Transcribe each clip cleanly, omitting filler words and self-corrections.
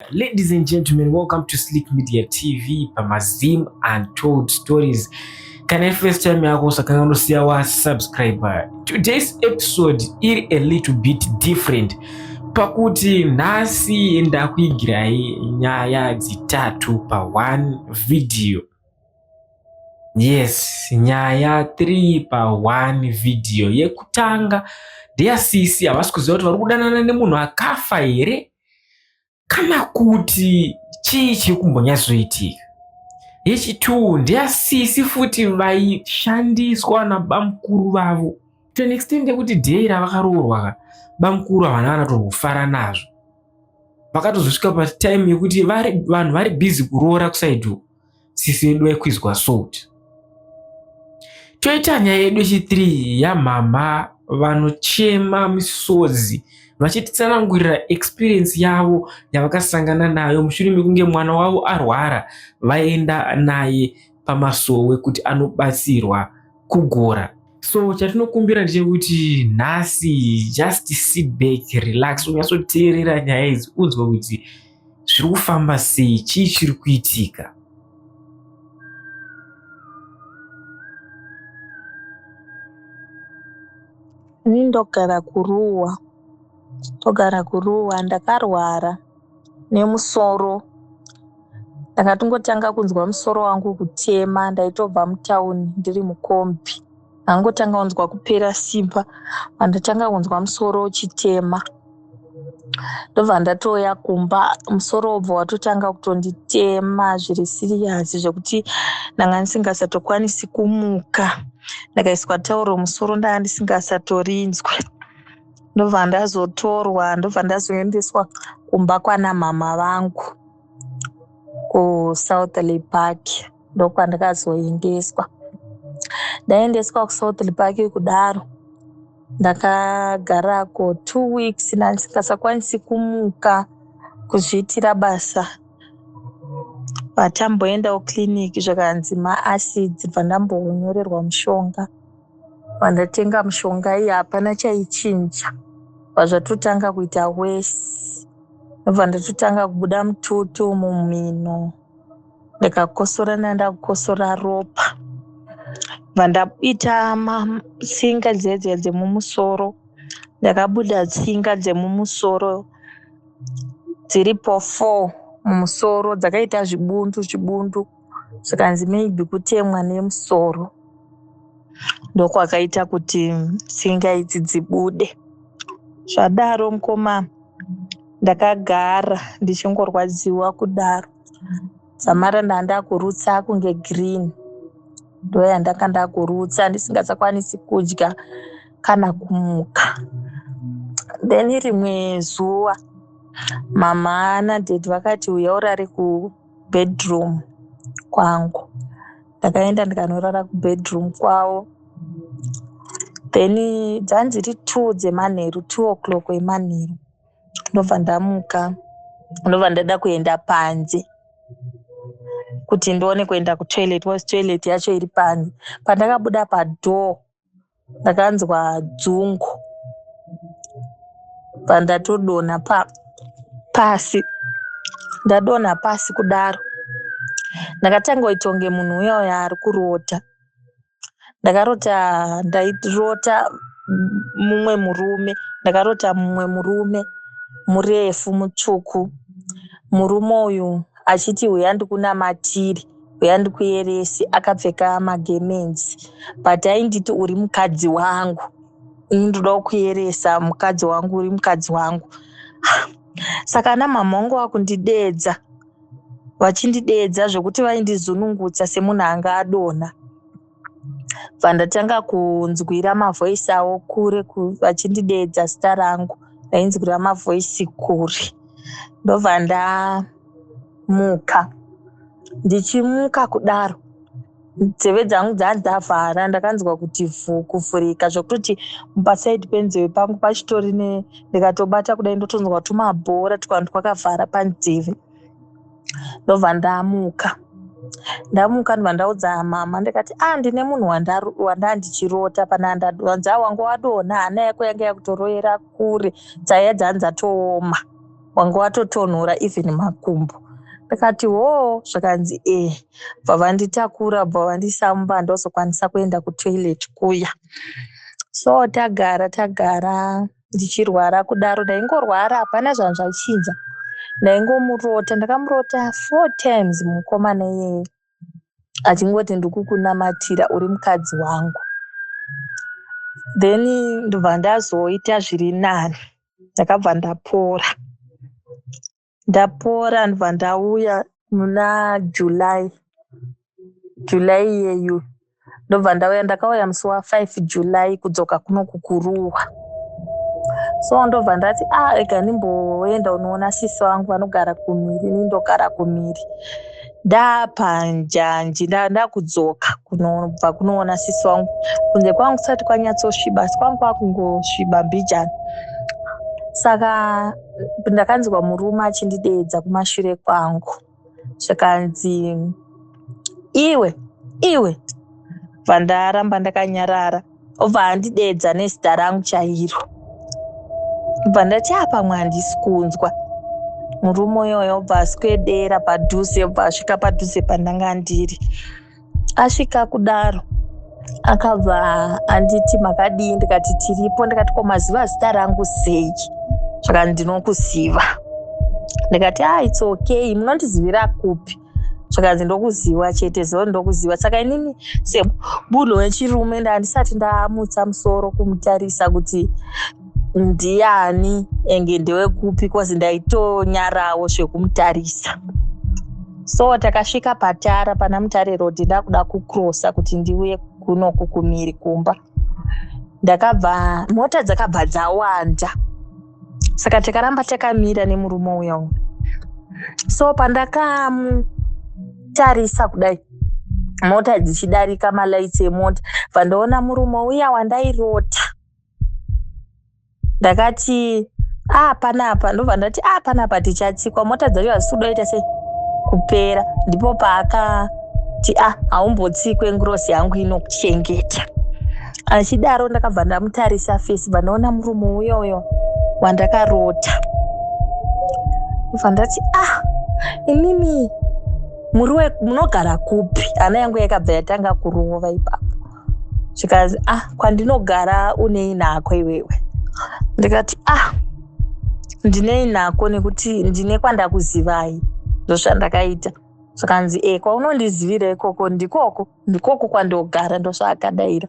Ladies and gentlemen, welcome to Slick Media TV, Pamazim Untold Stories. Can I first time yako sakanganosia wa subscriber? Today's episode is a little bit different. Pakuti nasi enda kuigirai nyaya zitatu pa one video. Yes, nyaya 3 pa one video. Yekutanga ndeyasisi avasikuziva kuti vari kudanana nemunhu akafa here kana kuti chii chiri kumbonyatsoitika. Yechituu ndeyasisi futi vaishandiswa nabamukuru vavo to an extent yekuti dhei ravakaroorwa bamukuru havana vanatongofara nazvo. Vakatozosvika patime yekuti vanhu vari busy kuroora kusaidi sisi yedu vaikuizwa salt. Toita nyaya yedu yechi3 yamama vanochema misodzi vachititsanangurira experience yavo yavakasangana nayo mushure mekunge mwana wavo arwara vaenda naye pamasowe kuti anobatsirwa kugora. So chatinokumbira ndechekuti nhasi just sit back, relax, unyatsoteerera nyaya idzi unzwe kuti zviri kufamba sei, chii chiri kuitika. Ndogara kuruwa ndakarwara nemusoro. Ndakatongotanga kunzwa musoro wangu kutema, ndaitobva mutauni ndiri mukombi. Ndangotanga kunzwa kupera simba, ndatanga kunzwa musoro uchitema. Ndobva ndatoya kumba, musoro wobva watotanga kutonditema zviri siriyasi zvekuti ndanga ndisingasatokwanisi kumuka. Ndakaiswa tauro musoro ndanga ndisingasatorinzwa. Ndobva ndazotorwa, ndobva ndazoendeswa kumba kwana mama vangu kuSouthern Park. Ndokwandakazoendeswa. Ndaendeswa kuSouthern Park kudaro ndakagarako 2 weeks ndisingasakwanisi kumuka kuzviitira basa. Patamboendawo clinic zvakanzi maacids, bva ndambonyorerwa mushonga. Pandatenga mushonga iyi hapana chaichinja, zvazvatotanga kuita worse. Ndobva ndatotanga kubuda mututu mumhino, ndikakosora ndakukosora ropa. Ndaita tsinga dzemumusoro, ndakabuda tsinga dzemumusoro dziripo 4 mumusoro, dzakaita zvibundu zvakanzi maybe kutemwa nemusoro ndokwakaita kuti tsinga idzi dzibude. Zvadaro mukoma ndakagara ndichingorwadziwa kudaro. Zamara ndandakurutsa kunge green, ndoya ndanga ndakurutsa ndisingasakwanisi kudya kana kumuka. Then rimwe zuva mama nadhedhi vakati uya urare kubedroom kwangu. Ndakaenda ndikanorara kubedroom kwavo. Then dzanziri 2 dzemanheru, 2 o'clock emanheru, ndobva ndamuka, ndobva ndada kuenda panze kuti ndione kuenda kutoilet, was toilet yacho iri panze. Pandakabuda padoor ndakanzwa dzungu, pandatodonha pasi. Ndadonha pasi kudaro ndakatanga kuita kunge munhu uya ari kurota. Ndairota mumwe murume murefu mutsvuku. Murume uyu achiti uya ndikunamatiri, uya ndikuyeresi, akapfeka magemenzi, but ainditi uri mukadzi wangu, ini ndoda kuyeresa mukadzi wangu, uri mukadzi wangu. Saka ana mama wangu vakundidedza, vachindidedza zvokuti vaindizunungutsa semunhu anga adonha. Vandatanga kunzwira mavhoisi avo kure vachindidedza zita rangu, vainzwira mavhoisi kure. Ndobva ndamuka. Ndichimuka kudaro nzeve dzangu dzadzavhara, ndakanzwa kuti kuvhurika zvokuti pasaidi penzeve pangu pachitori ndikatobata kudai ndotonzwa tumabhora tukanga twakavhara panzeve. Ndobva ndamuka ndobva ndaudza mama ndikati ndine munhu wandandichirota pana wanza wangu wadonha, hana yako yanga yakutoroyera kure, dzaiya dzanzatooma wanga watotonhora even makumbo. Ndakati zvakanzi bva vanditakura bva vandisamba ndozokwanisa kuenda kutoilet kuya. So tagara ndichirwara kudaro. Ndaingorwara hapana zvanhu zvachinja, ndaingomurota. Ndakamurota 4 times mukomana iyeye achingoti ndikukunamatira uri mukadzi wangu. Then ndobva ndazoita zviri nani, ndakabva ndapora ndobva ndauya muna July iyeyo. Ndobva ndakauya musi wa5 July kudzoka kuno kukuruwa. So ndobva ndati ega ndimboenda unoona sisi wangu vanogara kumhiri, nindogara kumhiri. Ndapanjanji ndakudzoka kunobva kunoona sisi wangu. Kunze kwangu kusati kwanyatsosviba, asi kwangu kwakungosviba mbijana. Saka ndakanzwa murume achindideedza kumashure kwangu. Zvakanzi iwe bva ndaramba ndakanyarara. Obva andideedza nezita rangu chairo. Bva ndati pamwe handisi kunzwa. Murume uyoyo obva aswedera padhuze, obva asvika padhuze pandanga ndiri. Asvika kudaro akabva anditi makadii, ndikati tiripo. Ndikati maziva zita rangu sei? Zvakati ndinokuziva. Ndikati it's okay, munondizivira kupi? Zvakanzi ndokuziva chete, ndokuziva. Saka inini semunhu wechirume ndisati ndamutsa musoro kumutarisa kuti ndiani enge ndewekupi, kozi ndaitonyarawo zvekumutarisa. So takasvika patara pana Mutare Road, ndakuda kucrossa kuti ndiuye kunoku kumhiri kumba. Mota dzakabva dzawanda, saka takaramba takamira nemurume uya. So pandakamutarisa kudai, mota dzichidarika, malaitsi emota, pandaona murume uya wandairota. Ndakati panapa, ndobva ndati panapa tichatsikwa, mota dzacho hadzisi kudaita sei kupera. Ndipo paakati haumbotsikwe, ngurosi yangu inokuchengeta. Achidaro ndakabva ndamutarisa fesi, pandaona murume uyoyo wandakarota. Ndobva ndati imimi munogara kupi? Hana yangu yakabva yatanga kurova ipapo. Zvikazi kwandinogara unei nako iwewe? Ndikati ndinei nako nekuti ndine kwandakuzivai, ndozvandakaita. Zvakanzi kwaunondizivira ikoko ndikoko kwandogara, ndozvaakadaira.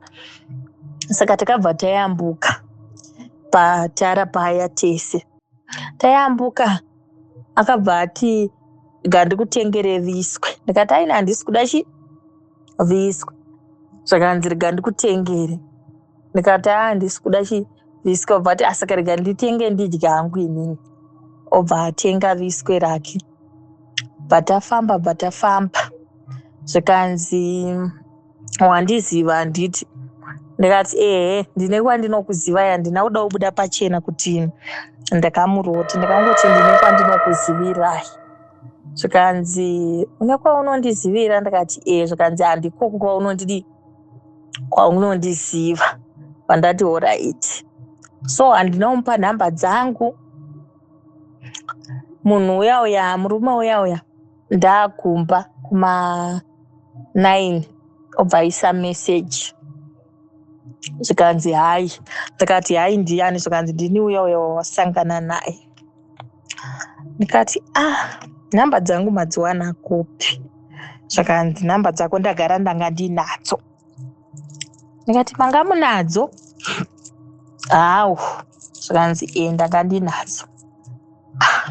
Saka takabva tayambuka patara paya tese. Tayambuka akabva ati ngandikutengere viswe. Ndikati handisi kuda viswe. Zvakanzi rega ndikutengere. Ndikati handisi kuda viswe. Obva ati saka rega nditenge ndidya hangu inini. Obva atenga viswe rake. Batafamba. Zvikanzi wandiziva handiti. Ndikati ndine kwandinokuziva, handina kuda kubuda pachena kuti ndakamuroti. Ndakangoti ndine kwandinokuzivirai. Zvikanzi une kwaunondizivira? Ndikati zvikanzi handikoko kwaunondiziva. Pandati alright. So handinomupa nhamba dzangu. Munhu uya murume uya ndagumba kuma9 obva aisa message. Zvikanzi ndikati ndiani? Zvikanzi ndini uya wasangana naye. Ndikati nhamba dzangu madziwana kupi? Zvakanzi nhamba dzako ndagara ndanga ndinadzo. Ndikati manga munadzo? Zvakanzi ndanga ndinadzo.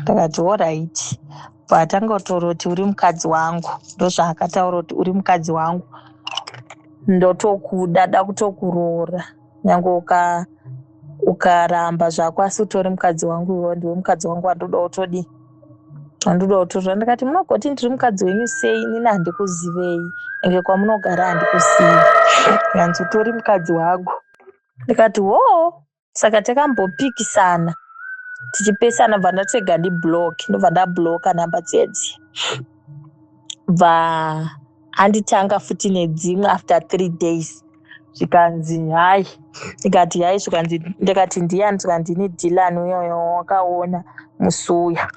Ndakati alright. Patangotaura kuti uri mukadzi wangu, ndozvaakataura kuti uri mukadzi wangu, ndotokuda, da kutokuroora. Nyange ukaramba zvako asi utori mukadzi wangu, iwe ndiwe mukadzi wangu wandoda kutorora. Ndikati munogoti ndiri mukadzi wenyu sei? Inini handikuzivei, enge kwamunogara handikuzivi. Yanzi utori mukadzi wangu. Ndikati saka takambopikisana tichipesana, bva ndatega ndiblock. Ndobva ndabloka nhamba dzedzi. Bva anditanga futi nedzimwe after 3 days. Zvikanzi ndikati zvikanzi ndikati ndiani? Zvikanzi ndini Dylan uyoyo wakaona musuya.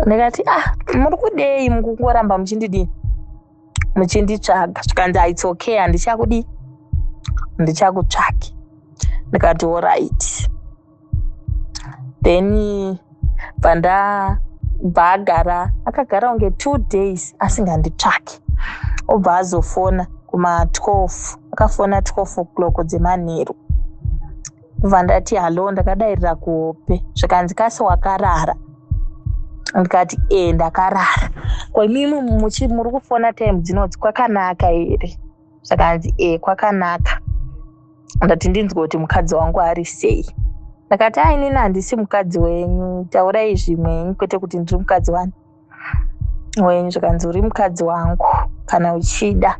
Ndikati muri kudei mukungoramba muchinditsvaga. Zvikanzi it's okay, ndichakutsvaki. Ndikati alright. Then akagara unge 2 days asinganditsvaki. Obva azofona kuma-12, akafona 12 o'clock dzemanheru. Obva ndati halo, ndakadairira kuhope. Zvikanzi kasi wakarara? Ndikati ndakarara. Kwemimi muri kufona time dzinodzi kwakanaka here? Zvikanzi kwakanaka. Ndati ndinzwa kuti mukadzi wangu ari sei. Ndakati inini handisi mukadzi wenyu, taurai zvimwe, kwete kuti ndiri mukadzi wenyu. Zvikanzi uri mukadzi wangu kana uchida.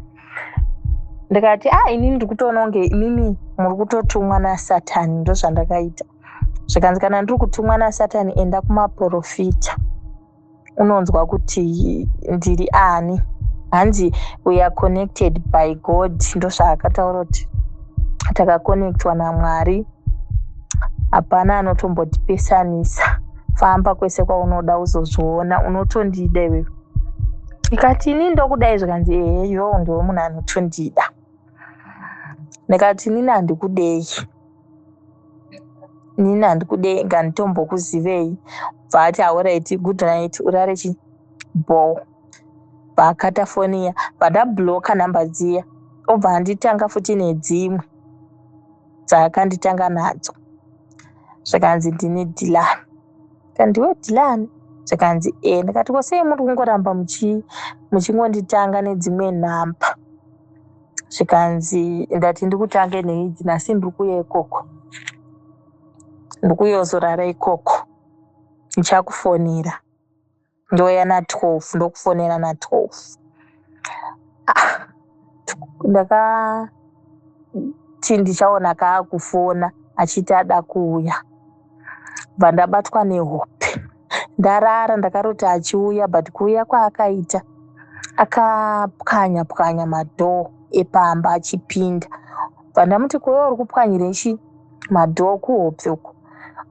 Ndikati inini ndiri kutoona kunge imimi muri kutotumwa naSatani, ndozvandakaita. Zvikanzi kana ndiri kutumwa naSatani, enda kumaprofita unonzwa kuti ndiri ani. Hanzi we are connected by God, ndozvaakataura kuti takakonektwa naMwari, hapana anotombotipesanisa. Famba kwese kwaunoda uzozviona, unotondida iwewe. Ndikati inini ndokudai. Zvikanzi iwewe ndiwe munhu anotondida. Ndikati inini handikudei, nganditombokuziveyi. Bva ati alright, good night, urare ball. Bva akata foni iya, bva ndabhuloka nhamba dziya. Obva anditanga futi nedzimwe dzaakanditanga nadzo. Zvikanzi ndini Dhilani. Ndiwe Dhilani? Zvikanzi ndikati kwasei muri kungoramba muchingonditanga nedzimwe nhamba? Zvikanzi ndati ndikutange neidzi, nhasi ndiri kuuya ikoko, ndiri kuyozorara ikoko, ndichakufonera. Ndoya na12, ndokufonera na12. Ndakati ndichaona kaakufona achiti ada kuuya. Bva ndabatwa nehope. Ndarara ndakarota achiuya, but kuuya kwaakaita akapwanya madhoo epamba achipinda. Bva ndamuti kwewe uri kupwanyirei madhoo kuhope uko?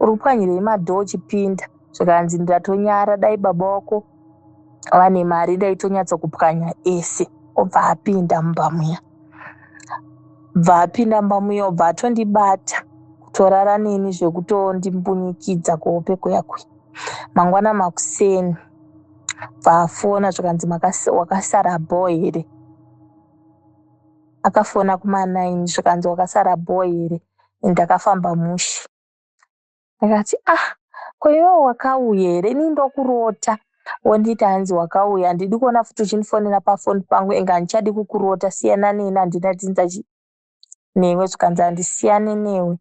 Uri kupwanyirei madhoo uchipinda? Zvikanzi ndatonyara, dai baba wako vane mari daitonyatsa kupwanya ese. Obva apinda mumba muya. Obva atondibata kutorara neni zvekutondimbunyikidza kuhope kuyakwe. Mangwana makuseni bva afona. Zvikanzi wakasara bhoo here? Akafona kuma9. Zvikanzi wakasara bhoo here? Ndakafamba mushe. Ndakati kwaiwe wakauya here? Ini ndokurota. Wonditi hanzi wakauya. Handidi kuona futi uchindifonera pafoni pangu, enga handichadi kukurota. Siyana neni, handina dzinza newe. Zvikanzi handisiyane newe,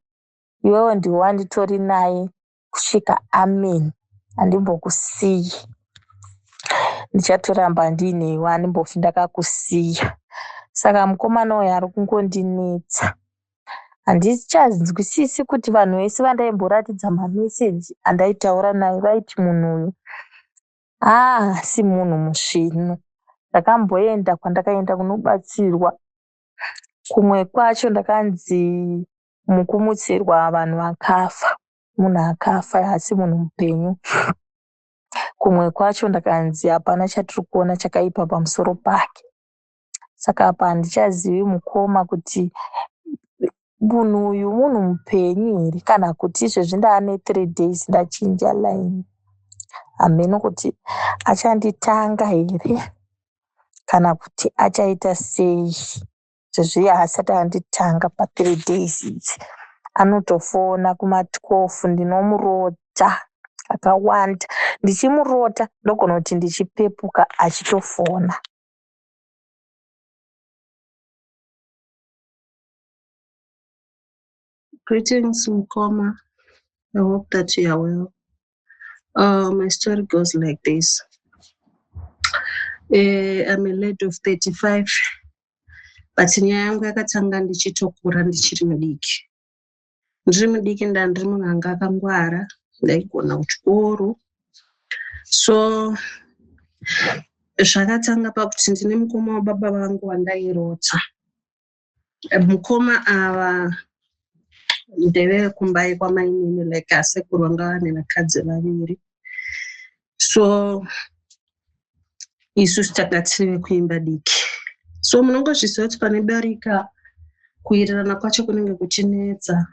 iwewe ndiwe wanditori naye kusvika amen. Handimbokusiyi, ndichatoramba ndinewe, handimbofi ndakakusiya. Saka mukomana uyu ari kungondinetsa. Handichazwisisi kuti vanhu vese vandaimboratidza mameseji andaitaura naye vaiti munhu uyu si munhu musvinu. Ndakamboenda kwandakaenda kunobatsirwa. Kumwe kwacho ndakanzi mukumutsirwa vanhu vakafa, munhu akafa asi munhu mupenyu. Kumwe kwacho ndakanzi hapana chatiri kuona chakaipa pamusoro pake. Saka apa handichazivi mukoma kuti munhu uyu munhu mupenyu here, kana kuti izvezvi ndaane 3 days ndachinja line. Hameno kuti achanditanga here kana kuti achaita sei. Izvezvi haasati anditanga pa3 days idzi. Anotofona kuma12, ndinomurota akawanda. Ndichimurota ndogona kuti ndichipepuka achitofona. Greetings, Mukoma. I hope that you are well. My story goes like this. I'm a lady of 35, but nyaya yangu yakatanga ndichitokura ndichiri mudiki. Ndiri mudiki ndandiri munhu anga akangwara, ndaigona kuchikoro. So zvakatanga pakuti ndine mukoma wababa vangu wandairota. Mukoma ava ndeve kumbai kwamainini like asekuru vanga vane vakadzi vaviri. So isusu takati kuimba diki. So munongozviziva kuti pane barika kuwirirana kwacho kunenge kuchinetsa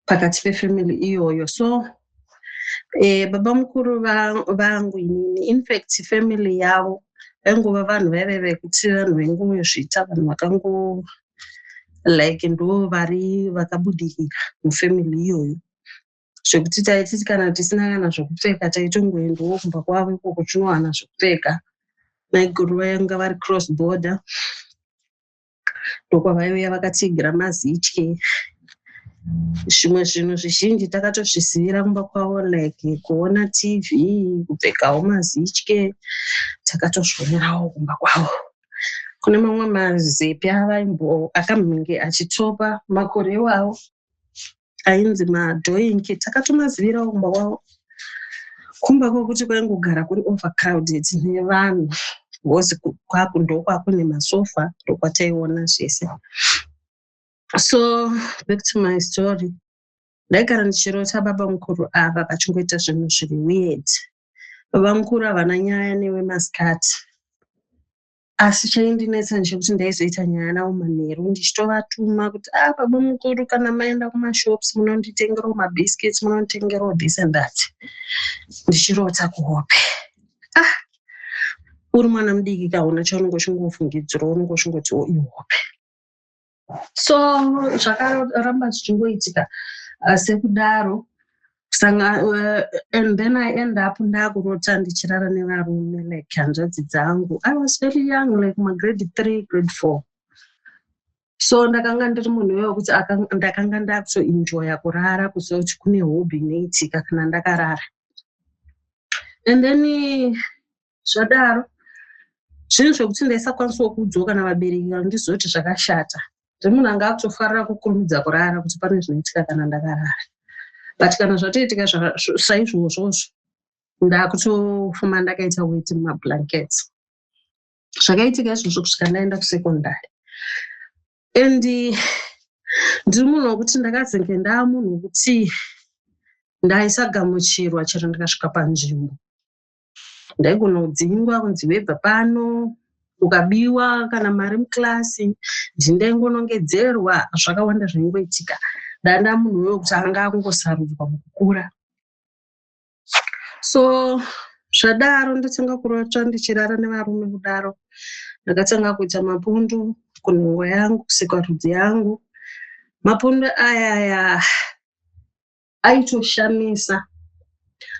pakati pefamily iyoyo. So baba mukuru vangu inini, in fact family yavo vaingova vanhu vaive vekuti vanhu vaingozvita vanhu vakango like ndo vari vakabudikira mufamily iyoyo, zvekuti taititi kana tisina kana zvokupfeka taitongoendawo kumba kwavo ikoko tinowana zvokupfeka. Maiguru vainga vari cross border, ndokwavaiuya vakatsigira mazitye. Zvimwe zvinhu zvizhinji takatozvisivira kumba kwavo like kuona TV, kupfekawo mazitye, takatozvionerawo kumba kwavo. Kune mamwe mazepi akambinge achitopa makore iwawo ainzi madhoingi, takatomazivirawo kumba kwavo. Kumba kwokuti kwaingogara kuri overcrowded nevanhu, because ndokune masofa ndokwataiona zvese. So back to my story. Ndaigara ndichirota baba mukuru ava vachingoita zvinhu zviri weird. Baba mukuru havana nyaya newemasikati, asi chaindinetsa ndechekuti ndaizoita nyaya navo manheru ndichitovatuma kuti baba mukuru kana maenda kumashops munonditengerawo mabiscuits, munonditengerawo this and that. Ndichirota kuhope. Uri mwana mudiki kaona chaunenge uchingofungidzira, unenge uchingoti ihope. So zvakaramba zvichingoitika sekudaro. And then I end up ndakurota ndichirara nevarume like hanzvadzi dzangu. I was very young, like my grade 3, grade 4. So ndakanga ndiri munhu wekuti ndakanga ndakutoenjoya kurara, kuziva kuti kune hobby inoitika kana ndakarara. And then zvadaro zvinhu zvokuti ndaisakwanisiwo kudzoka navabereki ndizoti zvakashata. Munhu anga akutofarira kukurumidza kurara kuti pane zvinoitika kana ndakarara. But kana zvatoitika saizvozvo ndakutofuma ndakaita weti mumablankets. Zvakaitika izvozvo kusvika ndaenda kusekondari. And ndiri munhu wekuti ndakazenge ndaa munhu wekuti ndaisagamuchirwa chero ndikasvika panzvimbo. Ndaigona kudzingwa kunzi webva pano, ukabiwa kana mari mukilasi, ndindaingonongedzerwa, zvakawanda zvaingoitika. Ndanda munhu wekuti anga akungosarudzwa mukukura. So zvadaro ndatanga kurota ndichirara nevarume kudaro. Ndakatanga kuita mapundu kunhongo yangu, kusikarudzi yangu. Mapundu aya aitoshamisa,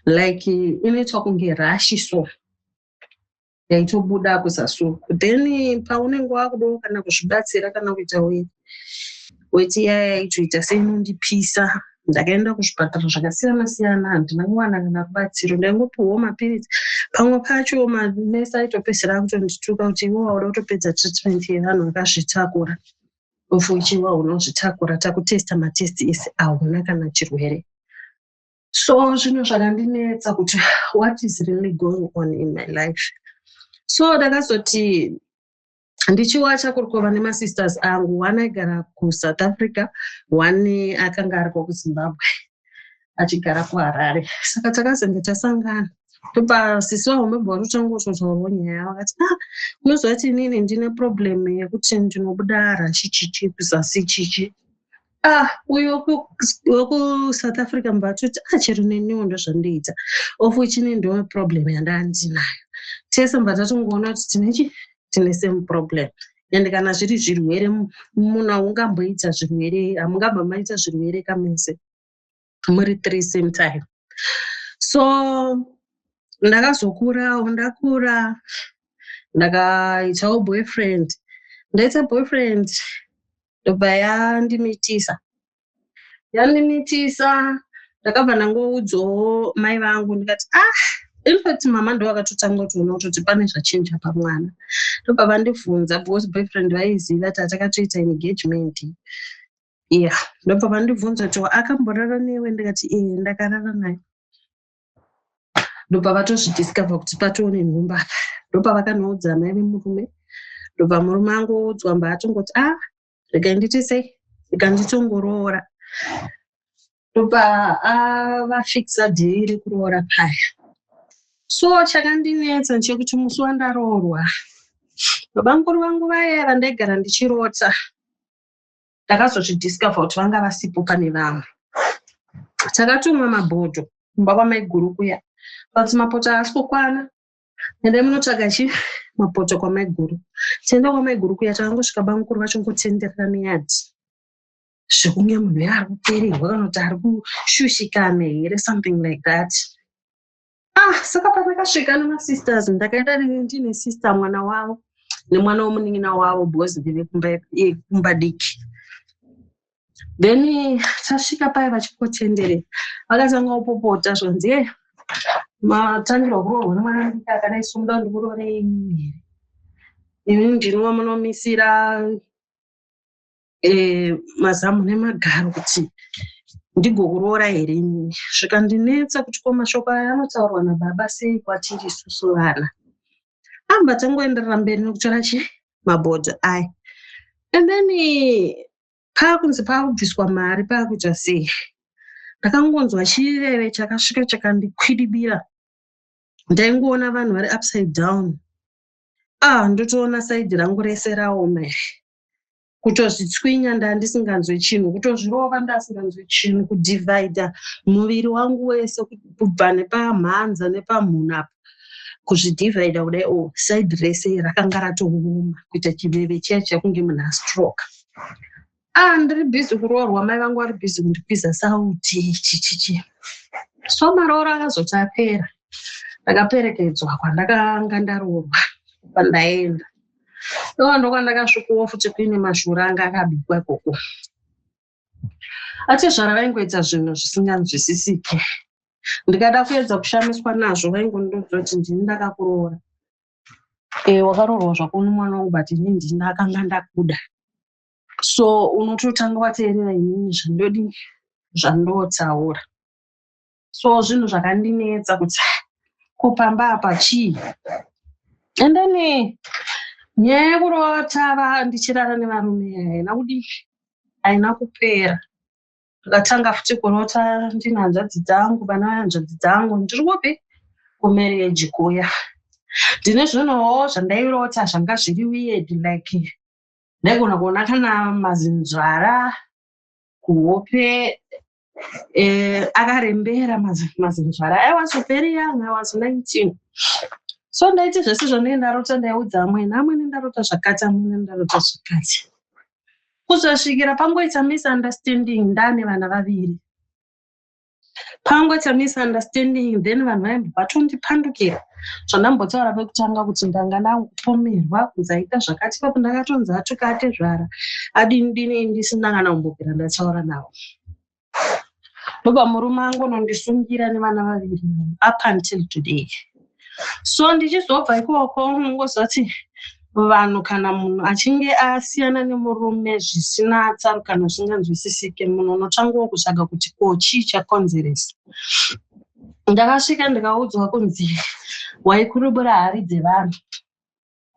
like inoitwa kunge rashi so. Yaitobuda kusaso. Then paunenge wakudawo kana kuzvibatsira kana kuita weti yaitoita seinondipisa. Ndakaenda kuzvipatara zvakasiyana siyana, handina kuwana kana rubatsiro. Ndaingopiwawo mapirizi. Pamwe pacho manesi aitopedzera kutondituka kuti iwe wauda kutopedza treatment yevanhu vakazvitakura. Uchiwa unozvitakura, takutesta matesti ese hauna kana chirwere. So zvinhu zvakandinetsa kuti what is really going on in my life. So ndakazoti ndichiwacha kurikova nemasisters angu, one aigara kuSouth Africa, one akanga ariko kuZimbabwe achigara kuHarare. Saka takazenge tasangana. Sisi wavo mbebva varutangototaurawo nyaya yavo, vakati unoziva kuti inini ndine problem yekuti ndinobuda rashi chichi kuzasi chichi. Uyo wekuSouth Africa mbatoti chero neniwo ndozvandiita, of which ine ndiyo problem yandandinayo. Tese mbatatongona kuti tine same problem. And kana zviri zvirwere munhu haungamboita zvirwere, hamungabva maita zvirwere kamese muri 3 same time. So ndakura ndakaitawo boyfriend. Ndaita boyfriend ndobva yandimitisa. Ndakabva ndangoudzawo mai vangu ndikati in fact mama ndo akatotanga kutoona kuti pane zvachinja pamwana. Ndobva vandibvunza because boyfriend vaiziva kuti takatoita engagement. Ndobva vandibvunza kuti akamborara newe, ndikati ndakarara naye. Ndobva vatozvidiscover kuti patoo nenhumba. Ndobva vakanoudza mai vemurume. Ndobva murume angoudzwa mba atongoti rega nditi sei, rega nditongoroora. ndopa vafixa dhiri riri kuroora paya. So chakandinetsa nchekuti musi wandaroorwa vabankuru vangu vaya vandaigara ndichirota ndakazozvidiscover kuti vanga vasipo pane vamwe. Takatumwa mabhodho kumba kwamaiguru kuya kuti mapoto haasi kukwana ende munotsvaga mapoto kwamaiguru. Tienda kwamaiguru kuya takangosvika bankuru vachongotenderera neyadhi zvekunge munhu ari kuperirwa kana kuti ari kushushikana here, something like that. Saka pandakasvika namasisters ndakaenda ndine sister mwana wavo nemwana womunin'ina wavo because ndine kumba diki. Then tasvika paya vachikotenderera vakatanga kupopota zvanzi matangirwa kuroorwa nemwana diki akadai sumuda ndikuroorei here. Ini ndinova munomisira mazamu nemagaro kuti ndigokuroora here inini. Zvikandinetsa kuti ko mashoko aya anotaurwa nababa sei kwatiri isusu vana. Amba tangoenderera mberi nekutora mabhodho aya. And then pakunzi pakubviswa mari pakuita sei. Ndakangonzwa chireve chakasvika chakandikwidibira. Ndaingoona vanhu vari upside down. Ndotoona saidhi rangu rese raoma. Kutozvitswinya ndandisinganzwi chinhu, kutozvirova ndasinganzwi chinhu, kudhivhaidha muviri wangu wese kubva nepamhanza nepamhunu apa, kuzvidhivhaidha kudai saidhi rese rakanga ratooma kuita chiveve chiya chakunge munhu astroke. Ndiri bhizi kuroorwa, mai vangu vari bhizi kundikwiza sauti chichichi. So marooro akazoti apera ndakaperekedzwa kwandakanga ndaroorwa pandaenda. Ndokwandakasvikawo futi kuine mashura anga akabikwa ikoko. Atizvara vaingoita zvinhu zvisinganzwisisiki. Ndikada kuedza kushamiswa nazvo vaingondiudza kuti ndini ndakakuroora. Wakaroorwa zvako nomwana wangu but inini ndini ndakanga ndakuda. So unototanga wateerera inini zvandotaura. So zvinhu zvakandinetsa kuti kupamba apa chii. And then nyaya yekurota ndichirara nevarume haina kudii, haina kupera. Ndakatanga futi kurota ndine hanzvadzi dzangu, vana vahanzvadzi dzangu, ndiri kupi kumereji kuya. Ndine zvinhuwo zvandairota zvanga zviri weird, like ndaigona kuona kana mazinzvara kuhope akarembera mazinzvara. I was very young, I was 19. So ndaiti zvese zvandinenge ndarota ndaiudza amweni ndarota zvakati, amweni ndarota zvakati. Kuzosvikira pangoita misunderstanding ndane vana vaviri. Pangoita misunderstanding then vanhu vaibva vatondipandukira. Zvandambotaura pekutanga kuti ndanga ndangopomerwa kuzaita zvakati, papo ndakatonzi atuka atezvara adini ndisina kana kumbopera ndataura navo. Ndoba murume angonondisungira nevana vaviri up until today. So ndichizobva ikoko unongozoti vanhu kana munhu achinge asiyana nemurume zvisina tsarukano zvisinganzwisisike, munhu unotangawo kutsvaga kuti chii chakonzeresa. Ndakasvika ndikaudzwa kunzi waikudubura hari dzevanhu.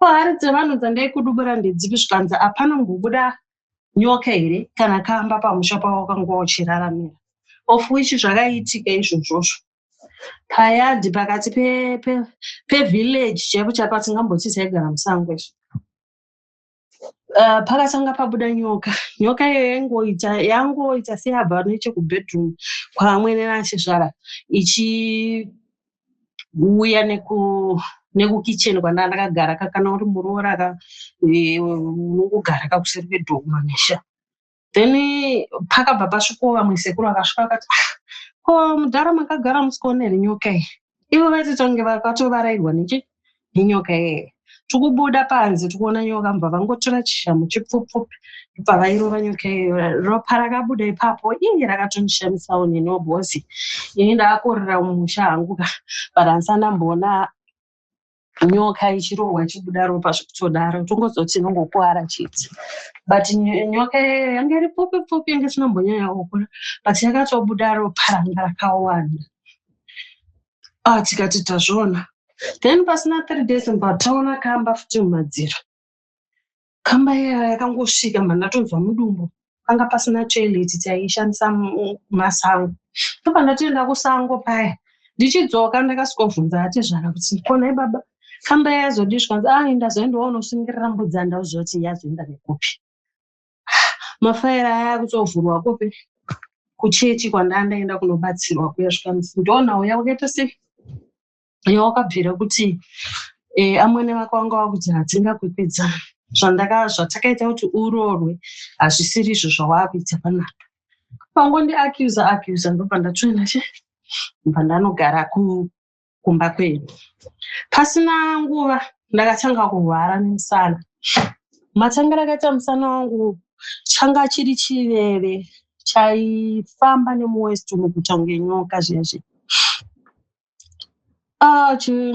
Hari dzevanhu dzandaikudubura ndedzipi? Zvikanzi hapana kumbobuda nyoka here kana kamba pamusha pavo kanga uchiraramira. Of which zvakaitika izvozvozvo payadhi pakati pevillage chaipo chapa tingamboti taigara musango izvo. Pakatanga pabuda nyoka. Nyoka iyo yangoita seyabva nechekubedroom kwaamwene nachizvara ichiuya nekukicheni kwandakagara kakana uri muroora unongogara kakuseri kwedhogo mamisha. Then pakabva pasvikawo vamwe sekuru vakasvika vakati ko mudhara makagara musikaona here nyoka iyi? Ivo vatitonge vakatovarayirwa nenyoka iyi. Tikubuda panze tikuona nyoka, mbva vangotora chishamu chipfupfupi ndobva vairova nyoka iyo. Ropa rakabuda ipapo rakatondishamisawo neniwo bhozi. Ini ndaakorera mumusha hangu but handisati ndamboona nyoka ichirohwa ichibuda ropa zvekutodaro, tongozoti inongokuwara chete. But nyoka iyo yanga iri pfupi yange tinombonyanya kukura, but yakatobuda ropa ranga rakawanda. Tikati tazviona. Then pasina 3 days taona kamba futi mumadziro. Kamba iya yakangosvika, mhandatonzwa mudumbu panga pasina toilet taishandisa masango. Ndobva ndatoenda kusango paya ndichidzoka ndakasvika ati zvana kuti konai baba kamba yazodishwa ndazoendawo unosungirira mbudzi andauziva kuti yazoenda nekupi. Mafaira aya kutovhurwa kupi kuchechi kwandaenda kunobatsirwa kuyasvika ndoonawo yakaita sei yawakabvira kuti amwene vako vanga vakuti hatingakwikwidza zvatakaita kuti urorwe hazvisiri izvo zvawakuita panapa. Vangondiacusa ndobva ndatoenda ndobva ndanogara kumba kwedu. Pasina nguva ndakatanga kurwara nemusana. Matangiro akaita musana wangu changa chiri chiveve chaifamba nemuwest muguta kunge nyoka zvezvi.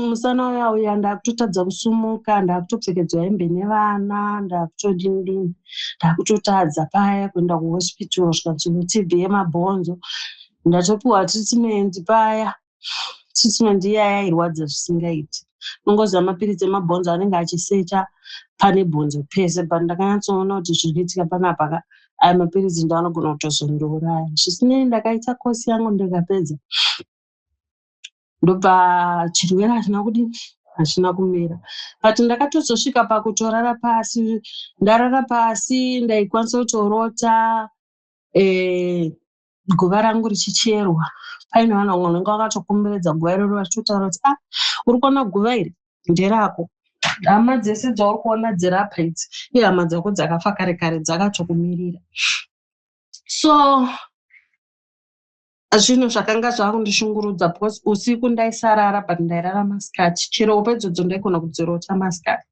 Musana uyauya ndakutotadza kusumuka, ndakutopfekedzwa hembe nevana, ndakutodini, ndakutotadza paya kuenda kuhospital kusvika TB yemabhonzo. Ndatopiwa treatment paya. Treatment iya yairwadza zvisingaiti. Nongoziva mapiritsi emabhonzo anenge achisecha pane bhonzo pese, but ndakanyatsoona kuti zviri kuitika panapa aya mapiritsi ndoanogona kutozondiuraya. Zvisinei ndakaita kosi yangu ndikapedza. Ndobva chirwere hachina kumira. But ndakatozosvika pakutorara pasi. Ndarara pasi ndaikwanisa kutorota guva rangu richicherwa. Paine vana vanenge vakatokomberedza guva iroro vachitotaura kuti uri kuona guva iri nderako. Hama dzese dzauri kuona dzirapa idzi ihama dzako dzakafa kare kare dzakatokumirira. So zvinhu zvakanga zvakundishungurudza because usiku ndaisarara but ndairara masikati. Chero pedzodzo ndaigona kudzorota masikati.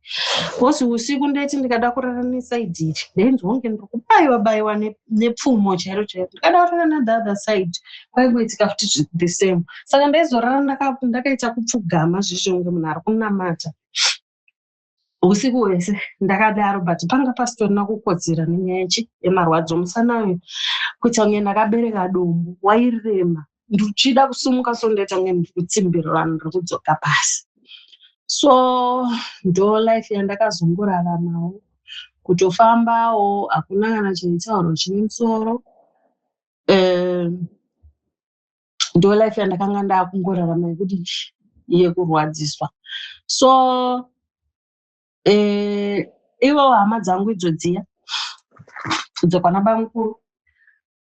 Because usiku ndaiti ndikada kurara nesaidhi iri ndainzwa kunge ndiri kubayiwa nepfumo chairo chairo. Ndikada kurara na the other side kwaingoitika futi the same. Saka ndaizorara ndakaita kupfugama zvezvonge munhu ari kunamata. Usiku hwese ndakadaro but panga pasitorina kukodzera nenyaya yemarwadzo. Musana uyu kuita kunge ndakabereka dombo wairema. Ndichida kusumuka so ndaita kunge ndiri kutsimbirira ndiri kudzoka pasi. So ndo life yandakazongoraramawo. Kutofambawo hakuna kana chitauro chine musoro. Ndo life yandakanga ndakungorarama yekuti yekurwadziswa. So ivo hama dzangu idzodziya dzokwana bamukuru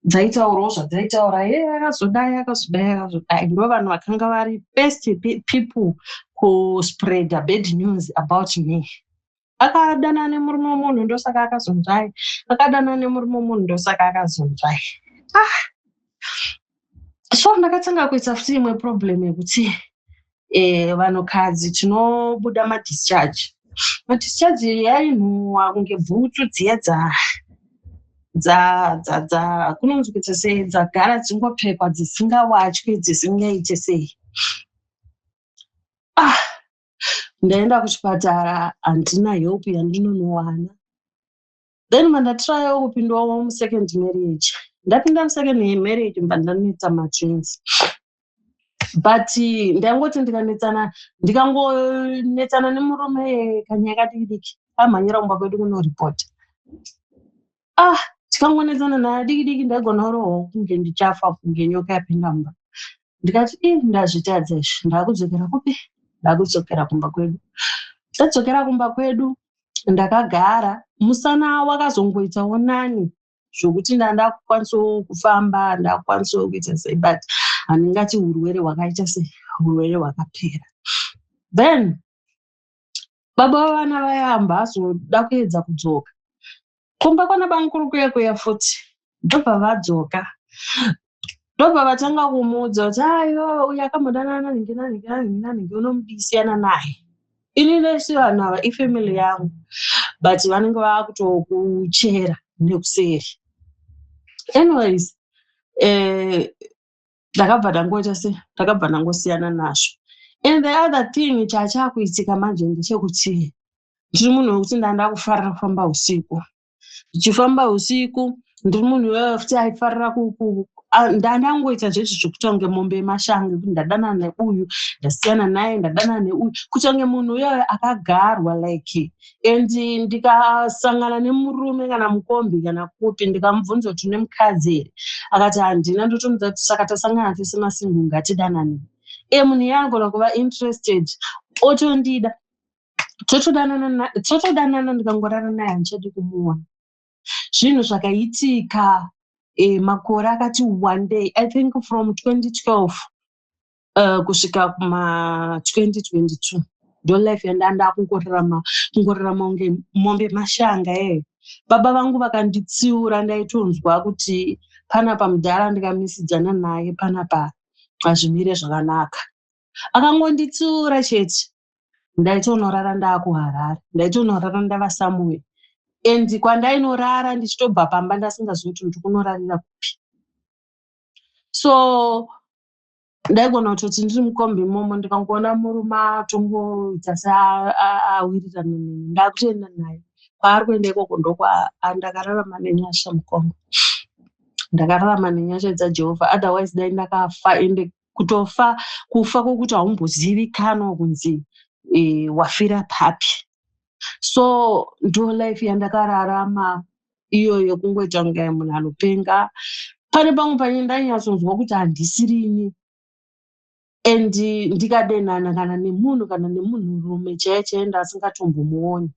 dzaitaurawo zvadzaitaura yakazodai ndo vanhu vakanga vari first people kuspread bad news about me. Akadana nemurume womunhu ndosaka akazonzwai, akadana nemurume womunhu ndosaka akazonzwai. So ndakatanga kuita futi imwe problem yekuti vanhukadzi tinobuda madischarge. Madischarge yainhuhwa kunge bhutsu dziya kunonzi kuita sei dzagara dzingopfekwa dzisingawatyi dzisingaite sei. Ndaenda kuchipatara handina help yandinonowana. Then mandatraya kupindawo musecond marriage. Ndapinda musecond marriage mba ndanoita matwins. But ndangoti ndikangonetsana nemurume kanyaya kadiki amhanyira kumba kwedu kunoripota. Tikangonetsana naye diki ndaigona roho kunge ndichafa kunge nyoka yapinda mumba. Ndikati ndazvitadza izvi ndakudzokera kupi? Ndakudzokera kumba kwedu. Ndadzokera kumba kwedu ndakagara. Musana wakazongoitawo nani zvokuti ndakukwanisa kufamba, ndakukwanisa kuita sei, but handingati urwere hwakaita sei, urwere hwakapera. Then baba vavana vaya hambazoda kuedza kudzoka kumba kwana bamukuru kuya futi. Ndobva vadzoka, ndobva vatanga kumuudza kuti aiwa uyu akamudanana ningi unomudisiyana naye. Ini lese vanhu ava ifamily yangu but vanenge vakutokuchera nekuseri. Anyways, ndakabva ndangosiyana nazvo. And the other thing chakuitika manje ndechekuti ndiri munhu wekuti ndanda kufarira kufamba usiku. Ndichifamba usiku ndiri munhu futi aifarira ndandangoita zvezvo zvekutonge mombe yemashango kuti ndadanana neuyu ndasiyana naye ndadanana neuyu kutonge munhu uyoyo akagarwa like and ndikasangana nemurume kana mukombi kana kupi ndikamubvunza kuti une mukadzi here akati handina ndotomudza kuti saka tasangana tese masingu ngatidanane munhu iye anogona kuva interested otondida totodanana ndikangorara naye handichadi kumuona zvinhu zvakaitika makore akati one day I think from 2012 kusvika kuma 2022 ndo life yandanda kungorarama unge mombe mashanga baba vangu vakanditsiura ndaitonzwa kuti panapa mudhara ndikamisidzana naye panapa azvimire zvakanaka akangonditsiura chete ndaitonorara ndakuHarare ndaitonorara ndava Samuel and kwandainorara ndichitobva pamba ndasingazivi kuti ndikunorarira kupi so ndaigona kutoti ndiri mukombi imomo ndikangoona murume atomboita seawirirana neni ndakutoenda naye kwaari kuenda ikoko ndakararama nenyasha mukombo ndakararama nenyasha dzaJehovha otherwise dai ndakafa ende kufa kwokuti haumbozivikanwa kunzi wafira papi so ndo life yandakararama iyoyo kungoita kunge munhu anopenga pane pamwe panye ndainyatsonzwa kuti handisirini and ndikadenana kana nemunhurume chaiye ndasingatombomuoni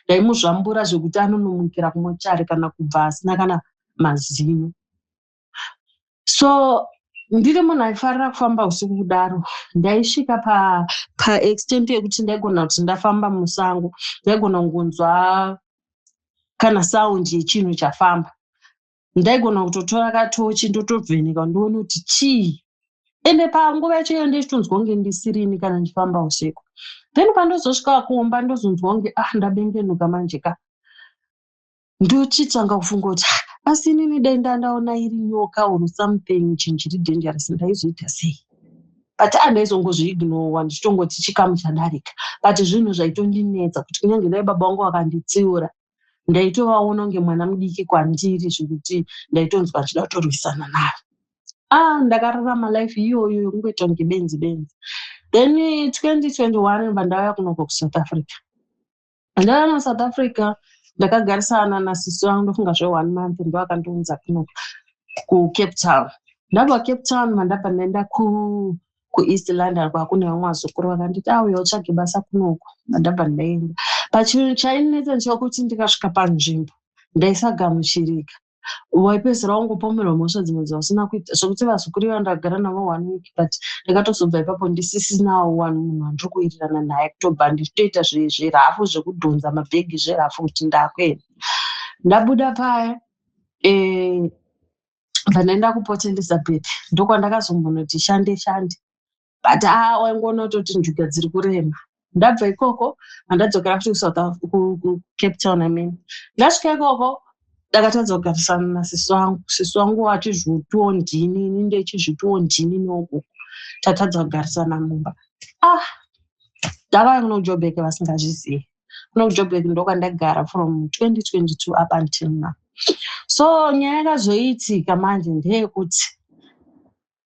ndaimuzvambura zvekuti anonomukira kumochari kana kubva asina kana mazino so ndiri munhu aifarira kufamba usiku kudaro ndaisvika paextent yekuti ndaigona kuti ndafamba musango ndaigona kungonzwa kana saundi yechinhu chafamba ndaigona kutotora katochi ndotobvenika ndoona kuti chii ende panguva yacho ndichitonzwa kunge ndisirini kana ndifamba usiku then pandozosvika kuomba ndozonzwa kunge ndabengenuka manjeka ndochitanga kufunga kuti asi inini dai ndaona iri nyoka or something chinhu chiri dangerous ndaizoita sei but andaizongozviignowa ndichitongoti chikamu chadarika but zvinhu zvaitondinetsa kuti kunyange dai baba vangu vakanditsiura ndaitovaona kunge mwana mudiki kwandiri zvekuti ndaitonzwa ndida kutorwisana nayo ndakararama life iyoyo yokungoita kunge benzi then 2021 pandauya kunoko kuSouth Africa ndauya South Africa ndakagarisana nasisi wangu ndofunga zve1 month ndo akandiunza kunoko kuCape Town ndabva Cape Town mandabva ndaenda kuEast London kwakune vamwe vazukuru vakanditi uya utsvage basa kunoko mandabva ndaenda pachinhu chainetsa ndechokuti ndikasvika panzvimbo ndaisagamuchirika waipedzera wangopomerwa mhosva dzimwe dzausina kuita zvokuti vazukuru vandagara navo 1 week but ndikatozobva ipapo ndisisinawo munhu wandiri kuwirirana naye kutobva ndichitoita zvirafu zvekudhonza mabhegi zvirafu kuti ndakwenda ndabuda paya ndaenda kuPort Elizabeth ndokwandakazombonoti shande but waingoona kutoti njuga dziri kurema ndabva ikoko ndadzokera futi kuCape Town ndasvika ikoko ndakatadza kugarisana nasisi wangu wati zvituwo ndini ini ndechizvituwo ndini neoko tatadza kugarisana mumba ndakauya kuno kuJoburg vasingazvizivi kuno kuJoburg ndokwandagara from 2022 up until now so nyaya yakazoitika manje ndeyekuti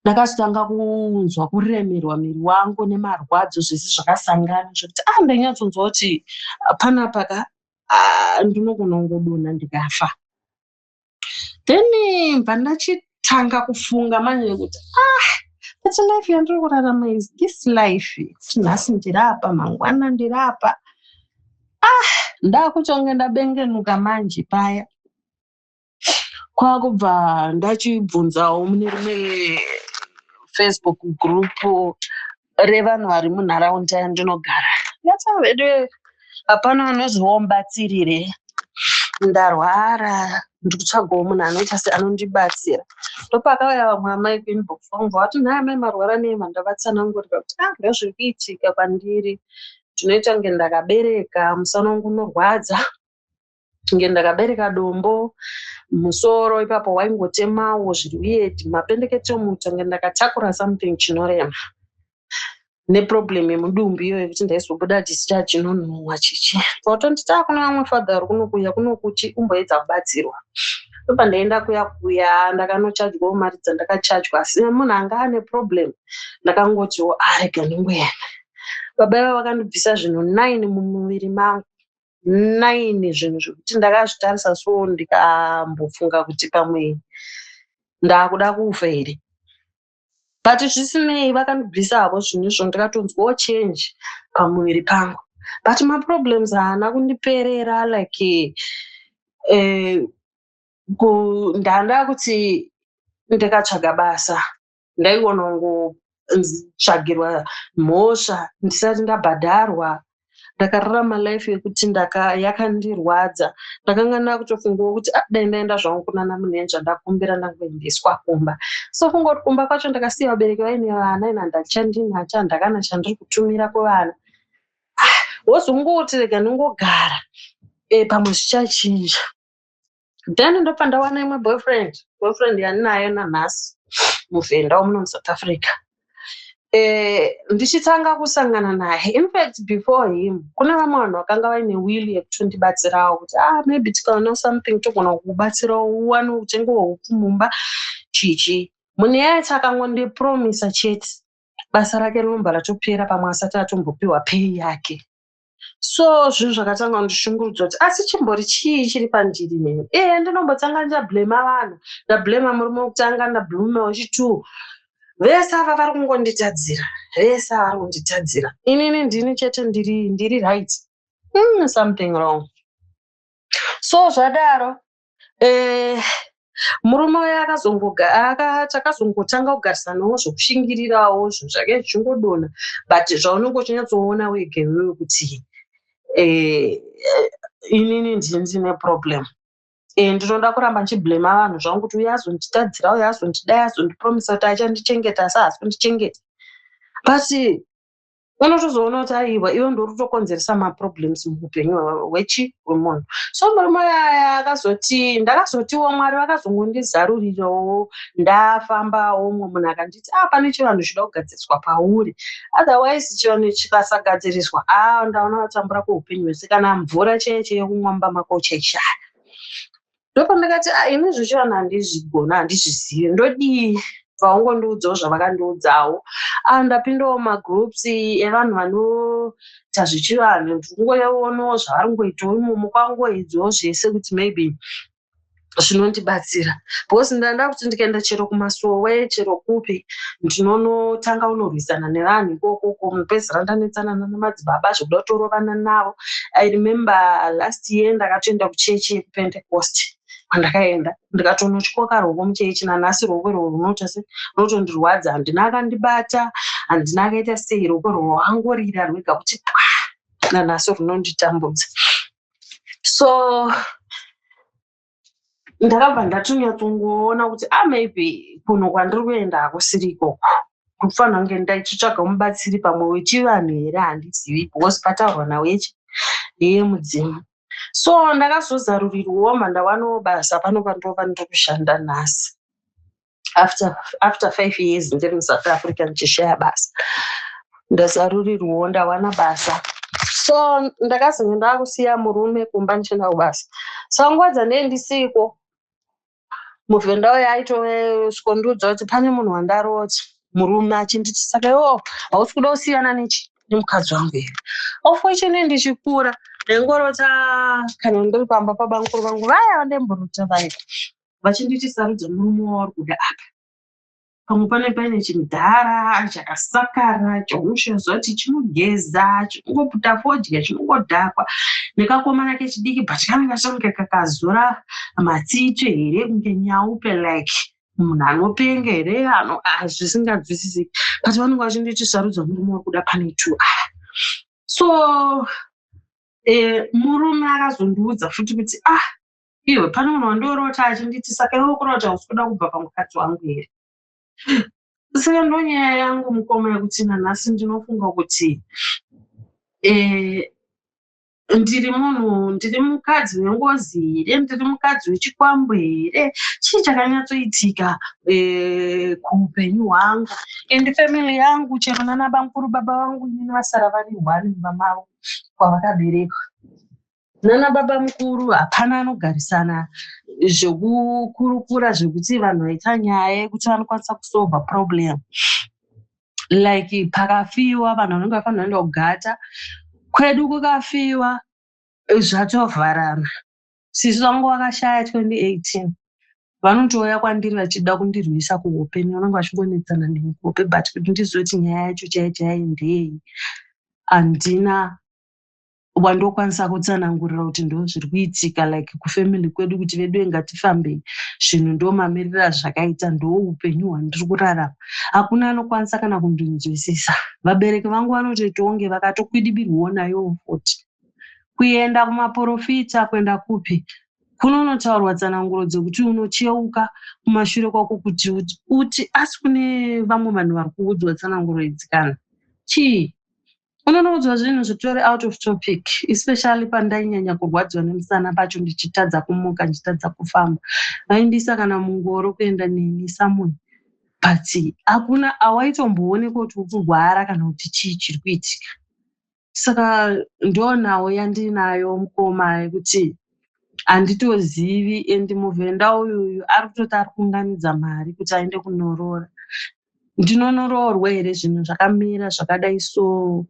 ndakatanga kunzwa kuremerwa miri wangu nemarwadzo zvese zvakasangana zvekuti ndainyatsonzwa kuti panapa ndinogona kungodonha ndikafa then ndachitanga kufunga manje kuti but life yandiri kurarama is this life nhasi ndirapa mangwana ndirapa ndakuchonge ndabengenuka manje paya kwakubva ndachibvunzawo mune rimwe Facebook group revanhu vari munharaunda yandinogara yatsavedu hapana anoziwombatsirire ndarwara ndikutsvagawo munhu anoita seanondibatsira ndopakauya vamwe amai kuinbox vangu vati nhai amai marwara nei mandavatsanangurira kuti ndazviri kuitika kwandiri ndinoita kunge ndakabereka musana wangu unorwadza kunge ndakabereka dombo musoro ipapo waingotemawo zviri weird mapendekete omuto kunge ndakatakura something chinorema neproblem yemudumbu iyoyo kuti ndaizobuda discharge inonhuhwa chichi potonditi kuna vamwe fadha vari kunokuya kunokuchi umboedza kubatsirwa ndobva ndaenda kuya ndakanochajwawo mari dzandakachajwa, asi munhu anga ane problem. Ndakangotiwo arega ndingoenda. Baba vavo vakandibvisa zvinhu 9 mumuviri mangu, 9 zvinhu zvekuti ndakazvitarisa so ndikambofunga kuti pamwe ndakuda kufa here. But zvisinei vakandibvisa havo zvinhu izvo, ndikatonzwawo change pamuviri pangu. But maproblems haana kundiperera like ndanda kuti ndikatsvaga basa ndaiona ngotsvagirwa mhosva ndisati ndabhadharwa. Ndakararama life yekuti yakandirwadza. Ndakanga ndakutofungawo kuti dai ndaenda zvangu kunana munenja ndakumbira ndangoendeswa kumba. So kungoti kumba kwacho ndakasiya vabereki vaine vana ina ndachandinacho handakana chandiri kutumira kuvana. Wozongoti rega ndingogara pamwe zvichachinja. Then ndobva ndawana imwe boyfriend yandinayo nanhasi muvhenda womuno muSouth Africa. Ndichitanga kusangana naye, in fact before him kune vamwe vanhu vakanga vaine will yekutondibatsirawo kuti maybe tikaona something togona kukubatsirawo uwane utenge hwehuku mumba chichi. Munhu yaiti akangondipromisa chete basa rake rinobva ratopera pamwe asati atombopiwa pay yake. So zvinhu zvakatanga kundishungurudza kuti asi chimbori chii chiri pandiri neni. Ndinombotanga ndablema vanhu, ndablema murume wekutanga, ndablema wechituu. Vese ava vari kungonditadzira. Inini ndini chete ndiri right. Something wrong. So zvadaro murume uya takazongotanga kugarisanawo zvokushingirirawo zvinhu zvake zvichingodona, but zvaunenge uchinyatsoona wega iwewe kuti inini ndine problem. Ndinoda kuramba nchiblema vanhu zvangu kuti uya azonditadzira, uya azondidai, azondipromisa kuti achandichengeta asi haazondichengeta. But unotozoona kuti aiwa iwe ndori kutokonzeresa maproblems muupenyu hwemunhu. So murume aya ndakazotiwo Mwari vakazongondizarurirawo, ndafambawo umwe munhu akanditi pane chivanhu chinoda kugadziriswa pauri, otherwise chivanhu chikasagadziriswa ndaona vatambura kweupenyu hwese, kana mvura chaiyo yekumwa mumba mako chaishaya. Ndopa ndakati inizvo chivanhu handizvigona, handizvizivi, ndodii vaungondiudzawo zvavakandiudzawo. Ndapindawo magroups evanhu vanoita zvechivanhu, ndikungooonawo zvavari kungoitawo imomo, kwangoedzawo zvese kuti maybe zvinondibatsira. Because ndanda kuti ndikaenda chero kumasowe chero kupi ndinonotanga unorwisana nevanhu ikoko, mupedzisira ndanetsana namadzibaba zvokuda kutorovana navo. I remember last year ndakatoenda kuchechi yePentecost. Ndakaenda ndikatonotyoka rwoko muchechi, nanhasi rwoko runotondirwadza. Handina akandibata, handina akaita sei, rwoko rwangorira rwega kuti nanhasi runonditambudza. So ndakabva ndatonyatsongoona kuti maybe kuno kwandiri kuenda hakusiri ikoko. Kufanira kunge ndaichitsvaga mubatsiri pamwe wechivanhu here handizivi, because pataurwa nawo yemudzimu. So ndakazozarurirwawo mandawanawo basa pano pandova ndiri kushanda nhasi. After 5 years ndiri muSouth Africa ndichishaya basa, ndazarurirwawo ndawana basa. So ndakazenge ndakusiya murume kumba ndichienda kubasa. Saka nguva dzandendisiko muvhenda uyo aitondiudza kuti pane munhu wandaroti, murume achinditi, saka iwo hausi kuda kusiyana nemukadzi wangu here. Of which ndichikura ndaingorota kana ndiri pamba pabankuru vangu vaya vandemborota vaya vachinditi sarudza murume wauri kuda apa. Pamwe paine chimudhara chakasakara chaunoshozva kuti chinogeza, chinongoputa fodya, chinongodhakwa, nekakomana kechidiki but kanenge kakazora matsito here kunge nyaupe like munhu anopenga here, zvisinganzwisisiki. But vanenge vachinditi sarudza murume wauri kuda pane 2. So murume akazondiudza futi kuti iwe pane munhu wandorota achinditi, saka iwe kurota hausi kuda kubva pamukadzi wangu here. Saka ndonyaya yangu mukoma yekuti nanhasi ndinofunga kuti ndiri mukadzi wengozi here, ndiri mukadzi wechikwambo here, chii chakanyatsoitika kuupenyu hwangu and family yangu, chero nanabankuru baba vangu inini vasara vari 1 mumba mavo kwavakaberekwa. nana baba mukuru hapana anogarisana zvekukurukura zvekuti vanhu vaita nyaya yekuti vanokwanisa kusolva problem. Like pakafiwa vanhu vanenge vafanira kuenda kugata, kwedu kukafiwa zvatovharana. Sisi wangu wakashaya 2018 vanotouya kwandiri vachida kundirwisa kuhopeni, vanenge vachingometsana neni kuhope, but kuti ndizoti nyaya yacho chaiyo ndei handina wandokwanisa kutsanangurira kuti ndo zviri kuitika like kufamily kwedu kuti vedu ngatifambei, zvinhu ndo mamiriro zvakaita, ndo upenyu hwandiri kurarama. Hakuna anokwanisa kana kundinzwisisa. Vabereki vangu vanotoitonge vakatokwidibirwawo nayo futi. Kuenda kumaprofita kwenda kupi kunonotaurwa tsananguro dzekuti unocheuka kumashure kwako kuti uti asi kune vamwe vanhu vari kuudzwa tsananguro idzi kana chii. Unonoudzwa zvinhu zvitori out of topic, especially pandainyanya kurwadziwa nemusana pacho ndichitadza kumuka, ndichitadza kufamba. Vaindisa kana mungoro kuenda neni somewhere, but hakuna awaitomboonekwa kuti ukurwara kana kuti chii chiri kuitika. Saka ndoonawo yandinayo mukoma yekuti handitozivi, endi muvhenda uyuyu ari kutoti ari kuunganidza mari kuti aende kunoroora. Ndinonoroorwa here zvinhu zvakamira zvakadai so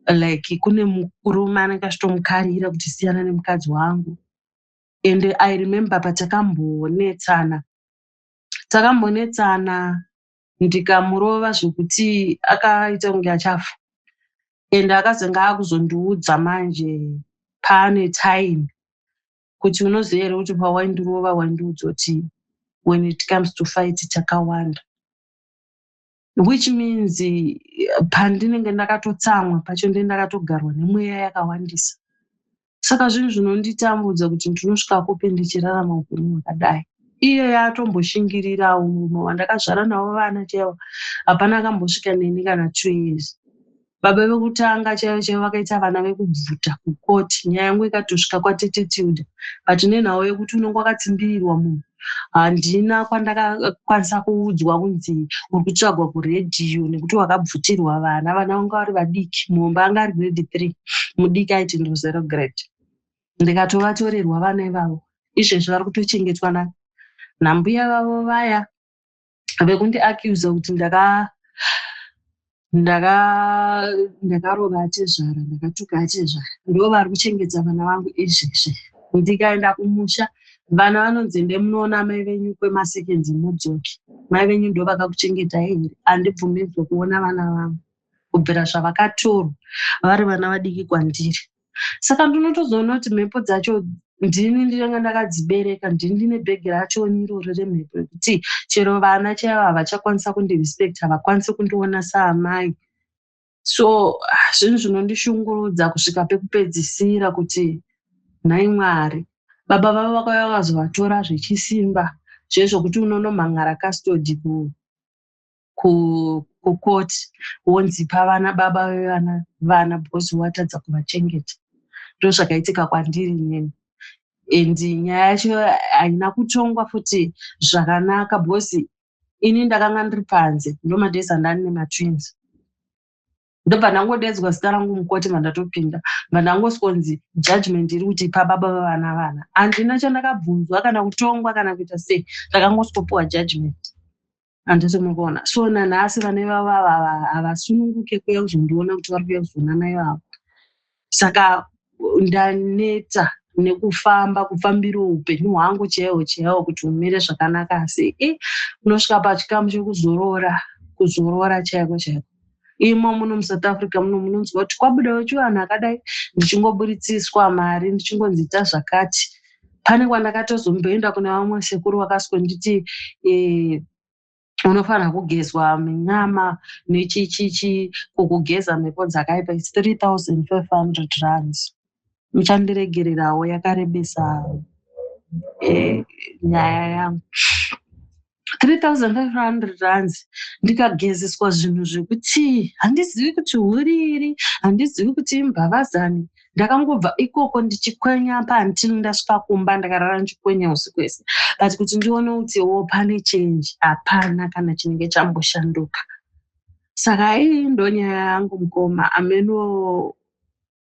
like kune murume anenge achitomukarira kuti siyana nemukadzi wangu. And I remember patakambonetsana ndikamurova zvekuti akaita kunge achafa, and akazenge akuzondiudza manje paane time kuti unoziva here kuti pawaindirova waindiudza kuti when it comes to fight takawanda, which means pandinenge ndakatotsamwa pacho ndakatogarwa nemweya yakawandisa. Saka zvinhu zvinonditambudza kuti ndinosvika kupi ndichirarama upenyu hwakadai. Iye yatomboshingirirawo murume wandakazvara navo vana chaivo, hapana akambosvika neni kana 2 years. Baba vekutanga chaivo vakaita vana vekubvuta kukoti, nyaya yangu ikatosvika kwatetitude, but nenhau yekuti unenge wakatsimbirirwa munhu handina kwandakakwanisa kuudzwa kunzi uri kutsvagwa kuredhiyo nekuti wakabvutirwa vana. Vana vanga vari vadiki, muhomba anga ari grade 3, mudiki aiti ndo 0 grade. Ndikatovatorerwa vana ivavo, izvezvi vari kutochengetwa nambuya vavo vaya vekundiaccuse kuti ndakarova atezvara, ndakatuka atezvara, ndo vari kuchengeta vana vangu izvezvi. Ndikaenda kumusha vana vanonzi ndemunoona mai venyu kwemasekenzi mudzoki, mai venyu ndo vakakuchengeta here. Handibvumidzwe kuona vana vangu kubvira zvavakatorwa vari vana vadiki kwandiri. Saka ndinotozoona kuti mhepo dzacho ndini ndinenge ndakadzibereka, ndini ndine bhegi racho iroro remhepo yekuti chero vana chaivo havachakwanisa kundirespect, havakwanisi kundiona saamai. So zvinhu zvinondishungurudza kusvika pekupedzisira kuti nhai Mwari, baba vavo vakauya vakazovatora zvechisimba zvezvokuti unonomhan'ara custody kukoti wonzipa vana baba vevana because watadza kuvachengeta. Ndo zvakaitika kwandiri neni. And nyaya yacho haina kutongwa futi zvakanaka because ini ndakanga ndiri panze, ndo madhesi andani nematwins. Ndobva ndangodedzwa zita rangu mukoti mandatopinda, mandangosonzi judgment iri kuti pababa vevana. Handina chandakabvunzwa kana kutongwa kana kuita sei, ndakangositopuwa judgment. Handisi mukuona. So nanhasi vana ivavo havasununguke kuuya kuzondiona kuti vari kuuya kuzonana ivavo. Saka ndaneta nekufamba kufambira upenyu hwangu chaiwo kuti humire zvakanaka, asi unosvika pachikamu chekuzorora chaiko. Imo muno muSouth Africa munonzwa kuti kwabudawo chivanhu akadai, ndichingoburitsiswa mari, ndichingonzita zvakati. Pane kwandakatozomboenda kuna vamwe sekuru vakaswonditi unofanira kugezwa minyama nechichichi, kukugeza mhepo dzakaipa, it's 3,500 rands. Muchandiregererawo, yakarebesa nyaya yangu. 3,500 rands ndikagezeswa zvinhu zvekuti handizivi kuti huriri, handizivi kuti imbavazani. Ndakangobva ikoko ndichikwenya pantini ndasvika kumba, ndakarara ndichikwenya usiku hwese. But kuti ndione kutiwo pane change, hapana kana chinenge chamboshanduka. Saka ndo nyaya yangu mukoma, ameno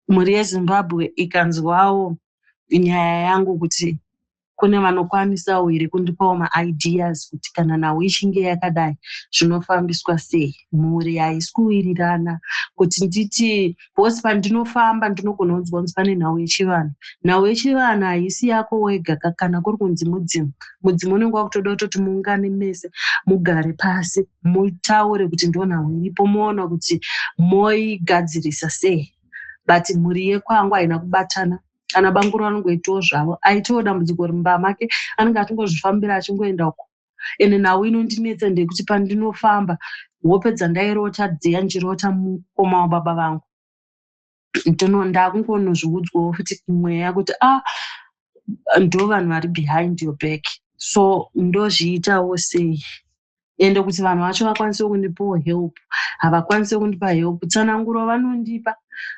mhuri yeZimbabwe ikanzwawo nyaya yangu kuti kune vanokwanisawo here kundipawo maideas kuti kana nhau ichinge yakadai zvinofambiswa sei. Mhuri haisi kuwirirana kuti nditi bhosi pandinofamba ndinogona kunzwa kunzi pane nhau yechivanhu. Nhau yechivanhu haisi yako wega kana kuri kunzi mudzimu. Mudzimu unenge wakutoda kutoti muungane mese mugare pasi mutaure kuti ndo nhau iripo moona kuti moigadzirisa sei. But mhuri yekwangu haina kubatana. Kana banguro anongoitawo zvavo aitawo dambudziko rimba make anenge atongozvifambira achingoenda uko. Ende nhau inondinetsa ndekuti pandinofamba hope dzandairota dziyanjirota mukoma wababa vangu ndakungonozviudzwawo futi mweya kuti ndo vanhu vari behind your back. So ndozviitawo sei. Ende kuti vanhu vacho vakwanise kundipawo help havakwanise kundipa help. Tsananguro vanondipa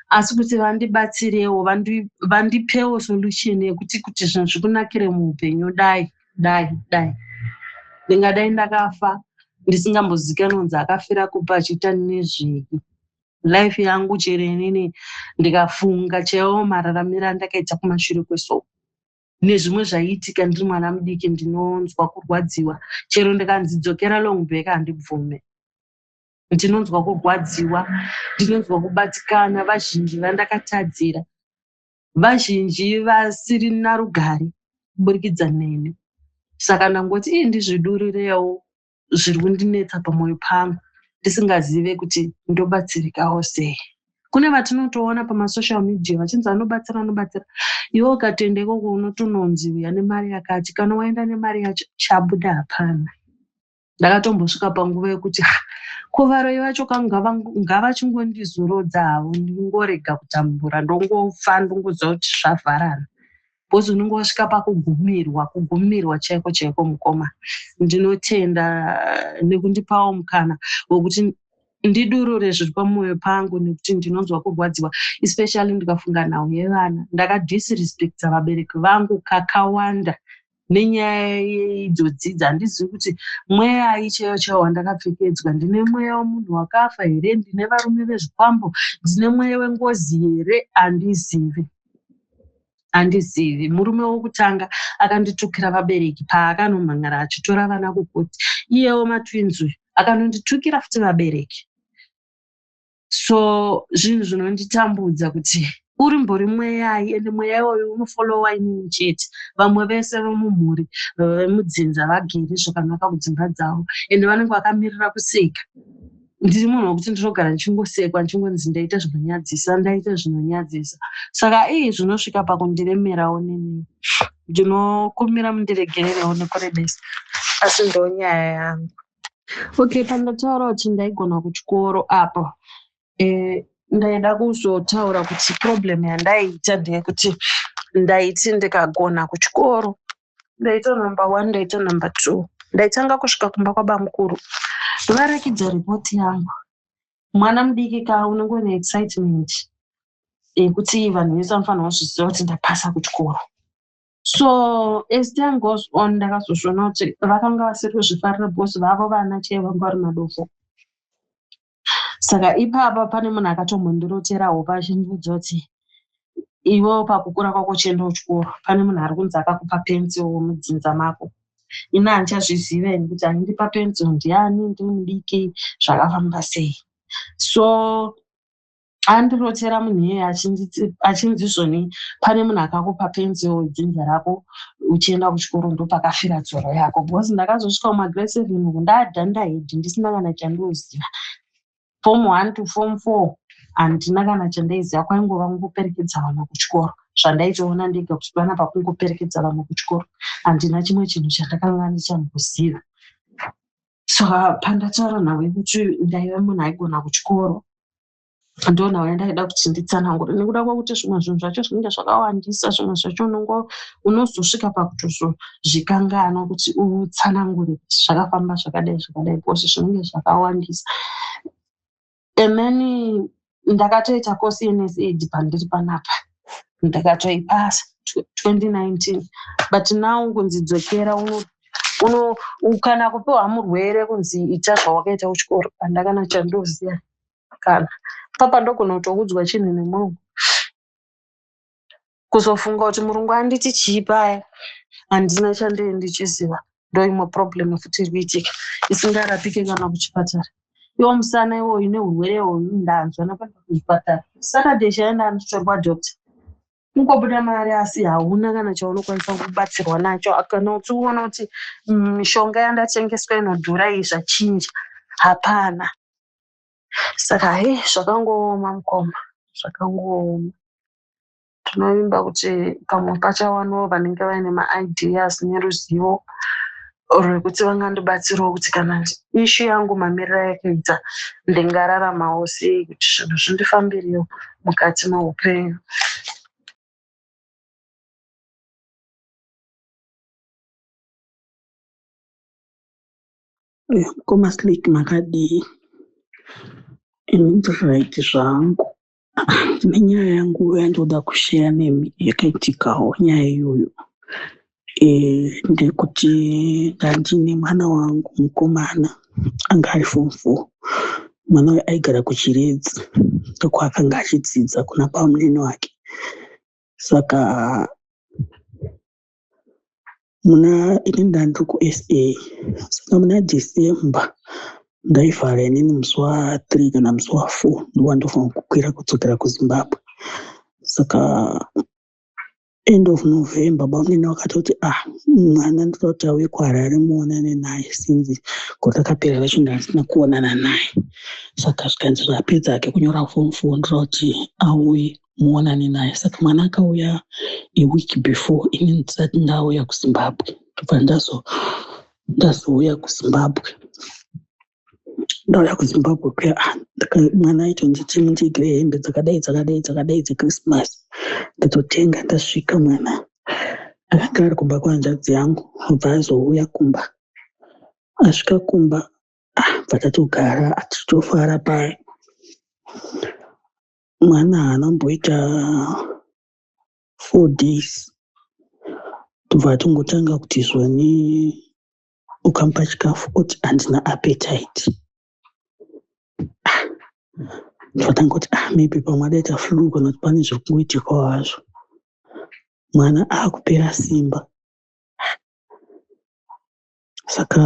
asi kuti vandibatsirewo vandipewo solution yekuti kuti zvinhu zvikunakire muupenyu dai. Ndingadai ndakafa ndisingambozikanwi kunzi akafira kupa achiita nezvei. Life yangu chero inini ndikafunga chaiwo mararamiro andakaita kumashure kweso nezvimwe zvaiitika ndiri mwana mudiki ndinonzwa kurwadziwa. Chero ndikanzidzokera long back handibvume. Ndinonzwa kurwadziwa, ndinonzwa kubatikana, vazhinji vandakatadzira, vazhinji vasiri narugare kuburikidza neni. Saka ndangoti ndizvidurirewo zviri kundinetsa pamwoyo pangu ndisingazive kuti ndobatsirikawo sei. Kune vatinotoona pamasocial media vachinzi anobatsira. Iwe ukatoende ikoko unotononzi uya nemari yakati, kana waenda nemari yacho chabuda hapana. Ndakatombosvika panguva yekuti kuvaroi vacho ngavachingondizorodza havo ndingorega kutambura ndongofa ndongoziva kuti zvavharana. Bhozi unenge wasvika pakugumirwa chaiko mukoma. Ndinotenda nekundipawo mukana wokuti ndidurure zviri pamwoyo pangu nekuti ndinonzwa kurwadziwa, especially ndikafunga nhau yevana. Ndakadisrespecta vabereki vangu kakawanda nenyaya idzodzidza. Handizivi kuti mweya chaiwo wandakapfekedzwa. Ndine mweya womunhu wakafa here? Ndine varume vezvikwambo? Ndine mweya wengozi here? Handizivi. Murume wokutanga akanditukira vabereki paakanomhan'ara achitora vana kukoti. Iyewo matwins akanonditukira futi vabereki. So zvinhu zvinonditambudza kuti urimbori mweyai, ende mweya iwoyo unofolowa inini chete. Vamwe vese vemumhuri vemudzinza vagere zvakanaka kudzimba dzavo ende vanenge vakamirira kuseka. Ndiri munhu wokuti ndinogara ndichingosekwa ndichingonzi ndaita zvinonyadzisa. Saka zvinosvika pakundiremerawo neni. Ndinokumbira mundiregererewo nekore besa. Asi ndo nyaya yangu. Okay, pandataura kuti ndaigona kuchikoro apo. Ndaida kuzotaura kuti problem yandaiita ndeyekuti ndaiti ndikagona kuchikoro ndaita number 1 ndaita number 2 ndaitanga kusvika kumba kwabamukuru varakidza ripoti yangu. Mwana mudiki ka unenge une excitement yekuti vanhu vese vanofanira kuzviziva kuti ndapasa kuchikoro. So as time goes on ndakazozviona kuti vakanga vasiri kuzvifarira bhosi vavo vana chaivo vanga vari madofo. Saka ipapa pane munhu akatombondirotera hope achindiudza kuti iwewo pakukura kwako chienda kuchikoro pane munhu ari kunzi akakupa penzi mudzinza mako. Ini handichazviziva kuti andipa penzi ndiani, ndiri mudiki, zvakafamba sei. So andirotera munhu iyeye achinzi zvoni pane munhu akakupa penzi dzinza rako uchienda kuchikoro ndo pakafira dzoro yako. Bhosi ndakazosvika kumagrade 7 ndadhanda hedhi ndisina kana chandoziva. Form 1 to form 4 handina kana chandaiziva, kwaingova kungoperekedza vana kuchikoro. Zvandaitoona ndega kuti panapa kungoperekedza vana kuchikoro, handina chimwe chinhu chandakanga ndichamboziva. Saka pandataura nhau yekuti ndaiva munhu aigona kuchikoro ndo nhau yandaida kuti nditsanangure, nekuda kwekuti zvimwe zvinhu zvacho zvinenge zvakawandisa. Zvimwe zvacho unozosvika pakutozvikanganwa kuti utsanangure kuti zvakafamba zvakadai bhosi zvinenge zvakawandisa. And then ndakatoita course yeNSAID pandiri panapa ndakatoipasa 2019. But now kunzidzokera kana kupiwa murwere kunzi ita zvawakaita kuchikoro handakana chandoziya kana papa ndogona kutoudzwa chinhu nemunhu kuzofunga kuti murungu anditi chii paya handina chandee ndichiziva. Ndo imwe problem futi iri kuitika isingarapike kana kuchipatara. Iwo musana iwoyu neurwere ihwoyu ndanzwa nakwenda kuchipatara. Saturday chaenda anditorwa doctor. Kungobuda mari asi hauna kana chaunokwanisa kubatsirwa nacho. Kana uchiona kuti mishonga yandatengeswa inodhura iyi zvachinja, hapana. Saka zvakangooma mukoma, zvakangooma. Tinovimba kuti pamwe pachawanawo vanenge vaine maideas neruzivo rwekuti vangandibatsirawo kuti kana ishu yangu mamiriro yakaita ndingararamawo sei kuti zvinhu zvindifambirewo mukati meupenyu. Mukoma Slick makadii? Right zvangu nenyaya yangu yandoda kushare nemi yakaitikawo nyaya iyoyo. Ndekuti ndandine mwana wangu mukomana anga ari form 4. Mwana uyu aigara kuChiredzi ndokwaakanga achidzidza kuna pamunini wake. Saka ini ndandiri kuSA. Saka muna December ndaivhara inini musi wa3 kana musi wa4 ndowandofanira kukwira kudzokera kuZimbabwe. Saka end of November bamunini wakatoti mwana ndoda kuti auye kuHarare muonane naye sinzi kuti akapera vachonga asina kuonana naye. Saka zvikanzi zvapedza hake kunyora form 4 ndoda kuti auye muonane naye. Saka mwana akauya a week before ini ndisati ndauya kuZimbabwe. Ndobva ndazouya kuZimbabwe. Ndauya kuZimbabwe kuya mwana aito nditigire hembe dzakadai dzeChristmas. Ndatotenga ndasvika mwana akanga ari kumba kwanzvadzi yangu bva azouya kumba. Asvika kumba bva tatogara tichitofara paya. Mwana haana kumboita 4 days tobva tongotanga kuti zvoni ukamupa chikafu kuti handina appetite. Ndatanga kuti maybe pamwe adaita flu kana kuti pane zviri kungoitikawo hazvo. Mwana akupera simba. Saka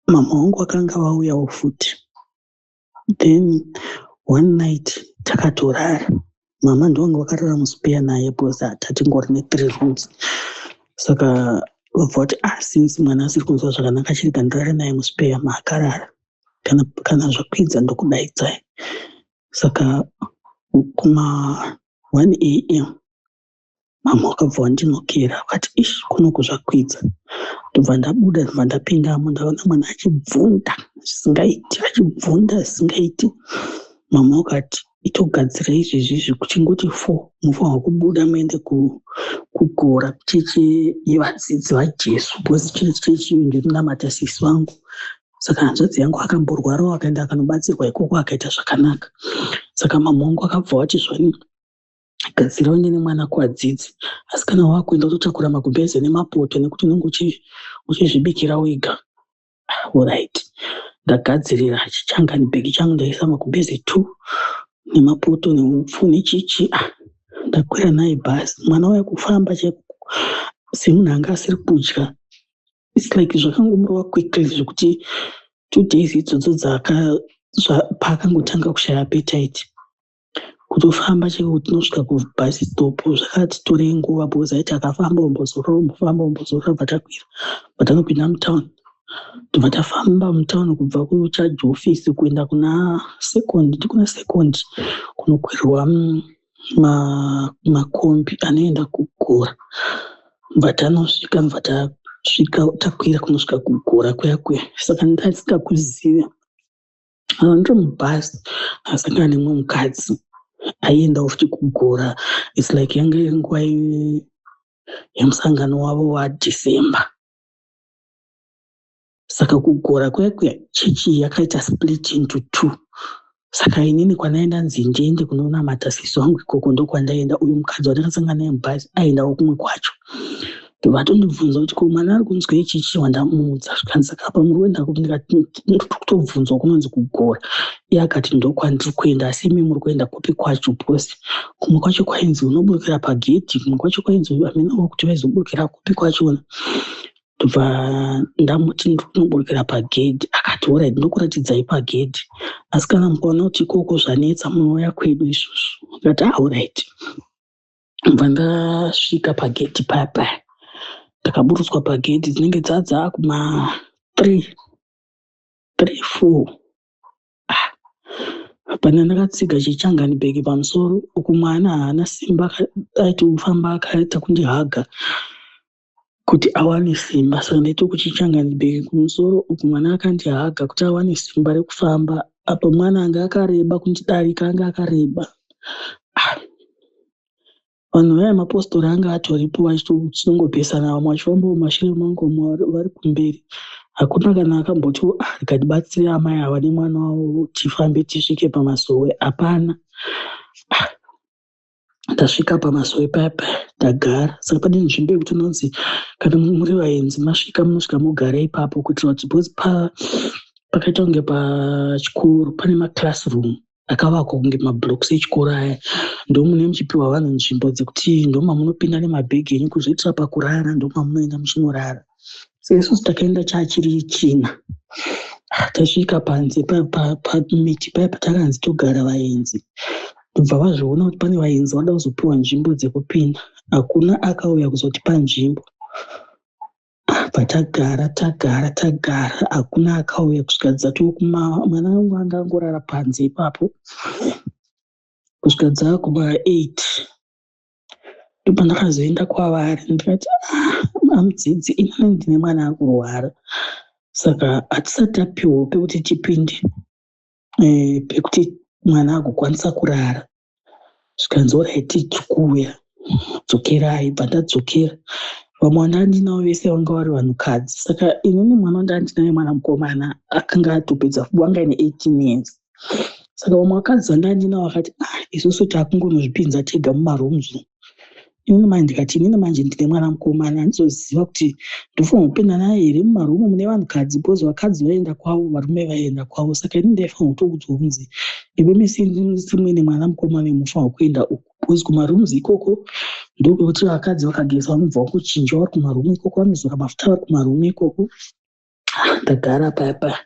mama wangu akanga vauyawo futi. Then one night takatorara. Mama ndovanga vakarara muspare naye because tatingori ne3 rooms. Saka vabva kuti since mwana asiri kunzwa zvakanaka achiri ndirare naye muspare maakarara. Kana zvakwidza ndokudaidzai. Saka kuma 1 AM mama wakabva wandinokera akati kunoku zvakwidza. Ndobva ndabuda ndobva ndapindamo ndaona mwana achibvunda zvisingaiti. Mama wakati itogadzira izvezvi kuchingoti 4 mufanirwa kubuda muende kugora chechi yevadzidzi vaJesu because chechi ndinonamata sisi vangu. Saka hanzvadzi yangu akamborwarawo akaenda akanobatsirwa ikoko akaita zvakanaka. Saka mama wangu akabva wati zvoni gadzira uende nemwana kuwadzidzi. Asi kana wakuenda utotakura magumbeze nemapoto nekuti unenge uchizvibikira wega. Alright. Ndagadzirira chichangani bhegi changu ndaisa magumbeze 2 nemapoto neupfu nechichi. Ndakwira naye bhazi. Mwana wauya kufamba semunhu anga asiri kudya. It's like zvakangomurova quickly zvekuti 2 days idzodzo paakangotanga kushaya appetite. Kutofamba cheko tinosvika kubus stop zvakatitorei nguva because aiti akafamba umbozorora bva takwira. Bva tanopinda mutown. Ndobva tafamba mutown kubva kuchaji office kuenda kuna second kunokwirirwa makombi anoenda kugora. Bva tanosvika takwira kunosvika kugora kuya. Saka ndasingakuziva ndiri mubhazi asangana nemumwe mukadzi aiendawo futi kugora. It's like yanga iri nguva yemusangano wavo waDecember. Saka kugora kuya chechi yakaita split into 2. Saka inini kwanaenda nzi ndiende kunonamata sisi wangu ikoko ndokwandaenda. Uyu mukadzi wandakasangana naye mubhazi aendawo kumwe kwacho. Ndovatondibvunza kuti ko mwana ari kunzwa ichichi wandamuudza zvikanzi saka apa muri kuenda kupi, ndikati kutobvunzwa kunonzi kugora. Iye akati ndokwandiri kuenda, asi imi muri kuenda kupi kwacho, because kumwe kwacho kwainzi unoburukira pagedhi, kumwe kwacho kwainzi ameno kuti vaizoburukira kupi kwachona. Ndobva ndamuti ndiri kunoburukira pagedhi. Akati orait, ndokuratidzai pagedhi, asi kana mukaona kuti ikoko zvanetsa munouya kwedu isusu. Ndikati orait. Ndobva ndasvika pagedhi paya. Ndakaburutswa pagedhi dzinenge dzadza kuma 3, 4. Pana ndakatsiga chichanganibhegi pamusoro, uku mwana haana simba, aiti kufamba akaita kundihaga kuti awane simba. Saka ndaita kuchichanganibhegi kumusoro, uku mwana akandihaga kuti awane simba rekufamba. Apa mwana anga akareba kundidarika, anga akareba. Vanhu vaya mapositori anga atoripo vachitongopesana, vamwe vachifamba mumashure mangu vari kumberi. Hakuna kana akamboti rikatibatsira amai ava nemwana wavo tifambe tisvike pamasowe. Hapana. Tasvika pamasowe paya tagara. Saka pane nzvimbo yekuti unonzi kana muri vaenzi masvika munosvika mogara ipapo kuitira kuti because pakaita kunge pachikoro pane maclassroom akavakwa kunge mablocks echikoro aya. Ndomune muchipiwa vanhu nzvimbo dzekuti ndomamunopinda nemabhegi enyu kuzviitira pakurara, ndomamunoenda muchinorara. Saka isusu takaenda chachiri china. Tasvika panze pamiti paya patakanzi togara vaenzi. Ndobva vazviona kuti pane vaenzi vada kuzopiwa nzvimbo dzekupinda. Hakuna akauya kuzotipa nzvimbo. Patagara, hakuna akauya kusvika dzatokuma. Mwana wangu anga angorara panze ipapo kusvika dzakuma 8. Ndobva ndakazoenda kwavari ndikati amudzidzi, inini ndine mwana akurwara, saka hatisati tapiwa pekuti tipinde, pekuti mwana agokwanisa kurara. Zvikanzi orait, kuuya dzokerai. Bva ndadzokera. Vamwe vandandinawo vese vanga vari vanhukadzi. Saka inini mwana wandandinaye mwana mukomana akanga atopedza, wanga ine 18 years. Saka vamwe vakadzi vandandinawo vakati isusu takungonozvipinza tega mumarooms. Inini manje ndikati inini manje ndine mwana mukomana, handizoziva kuti ndofanira kupinda naye here mumarumu mune vanhukadzi, because vakadzi vaenda kwavo, varume vaenda kwavo. Saka inini ndaifanira kutokudzwa kunzi iwe misi muine mwana mukomana munofanira kuenda uku, because kumarooms ikoko ndokwekuti vakadzi vakageza vanobva kuchinja vari kumarumu ikoko, vanozora mafuta vari kumarumu ikoko. Ndagara paya